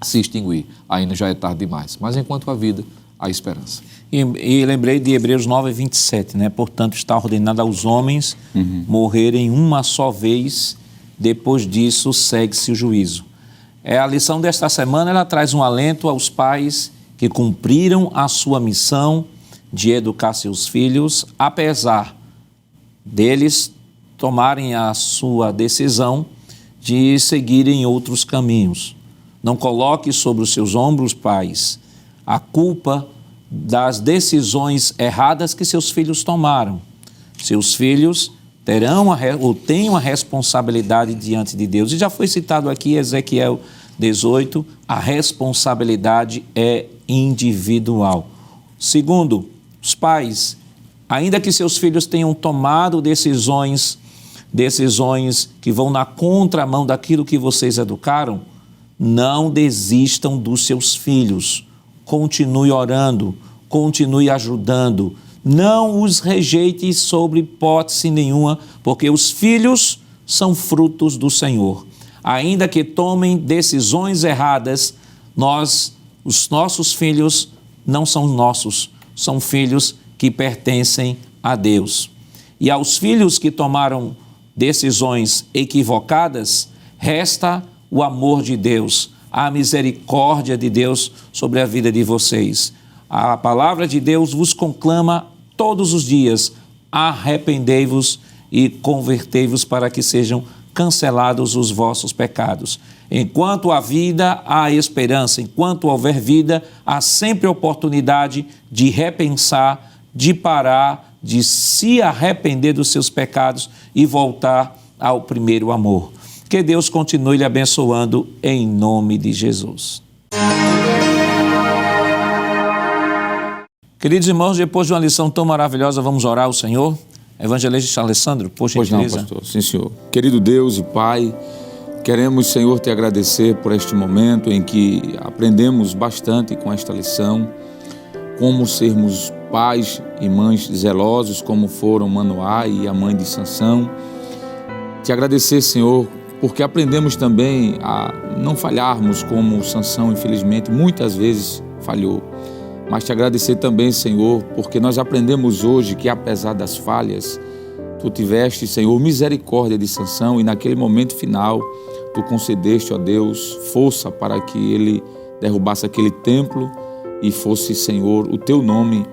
se extinguir. Ainda já é tarde demais. Mas enquanto há vida, há esperança. E lembrei de Hebreus 9, 27, né? Portanto, está ordenado aos homens morrerem uma só vez, depois disso segue-se o juízo. A lição desta semana, ela traz um alento aos pais que cumpriram a sua missão de educar seus filhos, apesar deles tomarem a sua decisão de seguirem outros caminhos. Não coloque sobre os seus ombros, pais, a culpa das decisões erradas que seus filhos tomaram. Seus filhos têm uma responsabilidade diante de Deus. E já foi citado aqui, Ezequiel 18, a responsabilidade é individual. Segundo, os pais, ainda que seus filhos tenham tomado decisões que vão na contramão daquilo que vocês educaram, não desistam dos seus filhos. Continue orando, continue ajudando. Não os rejeite sob hipótese nenhuma, porque os filhos são frutos do Senhor. Ainda que tomem decisões erradas, os nossos filhos não são nossos, são filhos que pertencem a Deus. E aos filhos que tomaram decisões equivocadas, resta o amor de Deus, a misericórdia de Deus sobre a vida de vocês. A palavra de Deus vos conclama todos os dias: arrependei-vos e convertei-vos para que sejam cancelados os vossos pecados. Enquanto há vida, há esperança. Enquanto houver vida, há sempre oportunidade de repensar, de parar, de se arrepender dos seus pecados e voltar ao primeiro amor. Que Deus continue lhe abençoando em nome de Jesus. Queridos irmãos, depois de uma lição tão maravilhosa, vamos orar ao Senhor. Evangelista Alessandro, por gentileza. Pois não, pastor. Sim, senhor. Querido Deus e Pai, queremos, Senhor, te agradecer por este momento em que aprendemos bastante com esta lição, como sermos pais e mães zelosos, como foram Manoá e a mãe de Sansão. Te agradecer, Senhor, porque aprendemos também a não falharmos como Sansão, infelizmente, muitas vezes falhou. Mas te agradecer também, Senhor, porque nós aprendemos hoje que, apesar das falhas, Tu tiveste, Senhor, misericórdia de Sansão e naquele momento final, Tu concedeste, ó Deus, força para que ele derrubasse aquele templo e fosse, Senhor, o Teu nome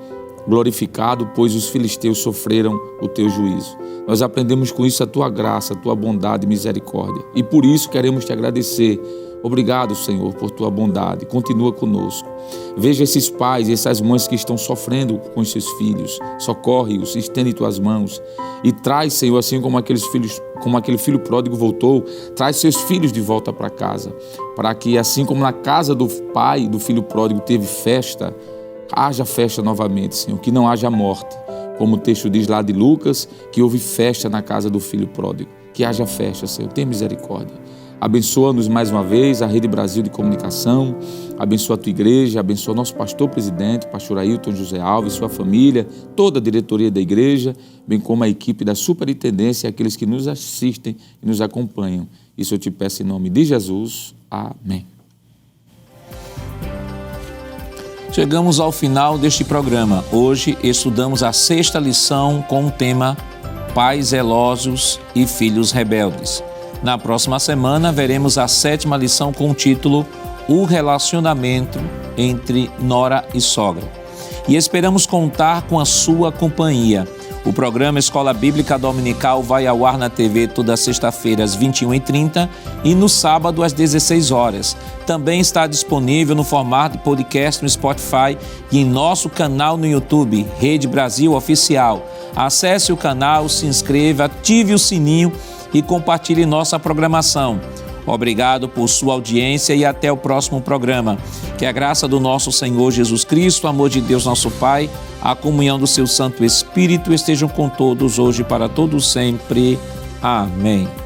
glorificado, pois os filisteus sofreram o Teu juízo. Nós aprendemos com isso a Tua graça, a Tua bondade e misericórdia. E por isso queremos Te agradecer. Obrigado, Senhor, por Tua bondade. Continua conosco. Veja esses pais e essas mães que estão sofrendo com os seus filhos. Socorre-os, estende Tuas mãos. E traz, Senhor, assim como aquele filho pródigo voltou, traz seus filhos de volta para casa. Para que, assim como na casa do pai do filho pródigo teve festa, haja festa novamente, Senhor. Que não haja morte. Como o texto diz lá de Lucas, que houve festa na casa do filho pródigo. Que haja festa, Senhor. Tenha misericórdia. Abençoa-nos mais uma vez, a Rede Brasil de Comunicação, abençoa a Tua igreja, abençoa o nosso pastor-presidente, pastor Ailton José Alves, sua família, toda a diretoria da igreja, bem como a equipe da superintendência e aqueles que nos assistem e nos acompanham. Isso eu te peço em nome de Jesus. Amém. Chegamos ao final deste programa. Hoje estudamos a 6ª lição com o tema Pais zelosos e filhos rebeldes. Na próxima semana, veremos a 7ª lição com o título O relacionamento entre nora e sogra. E esperamos contar com a sua companhia. O programa Escola Bíblica Dominical vai ao ar na TV toda sexta-feira às 21h30 e no sábado às 16 horas. Também está disponível no formato de podcast no Spotify e em nosso canal no YouTube, Rede Brasil Oficial. Acesse o canal, se inscreva, ative o sininho e compartilhe nossa programação. Obrigado por sua audiência e até o próximo programa. Que a graça do nosso Senhor Jesus Cristo, o amor de Deus nosso Pai, a comunhão do seu Santo Espírito estejam com todos hoje e para todos sempre. Amém.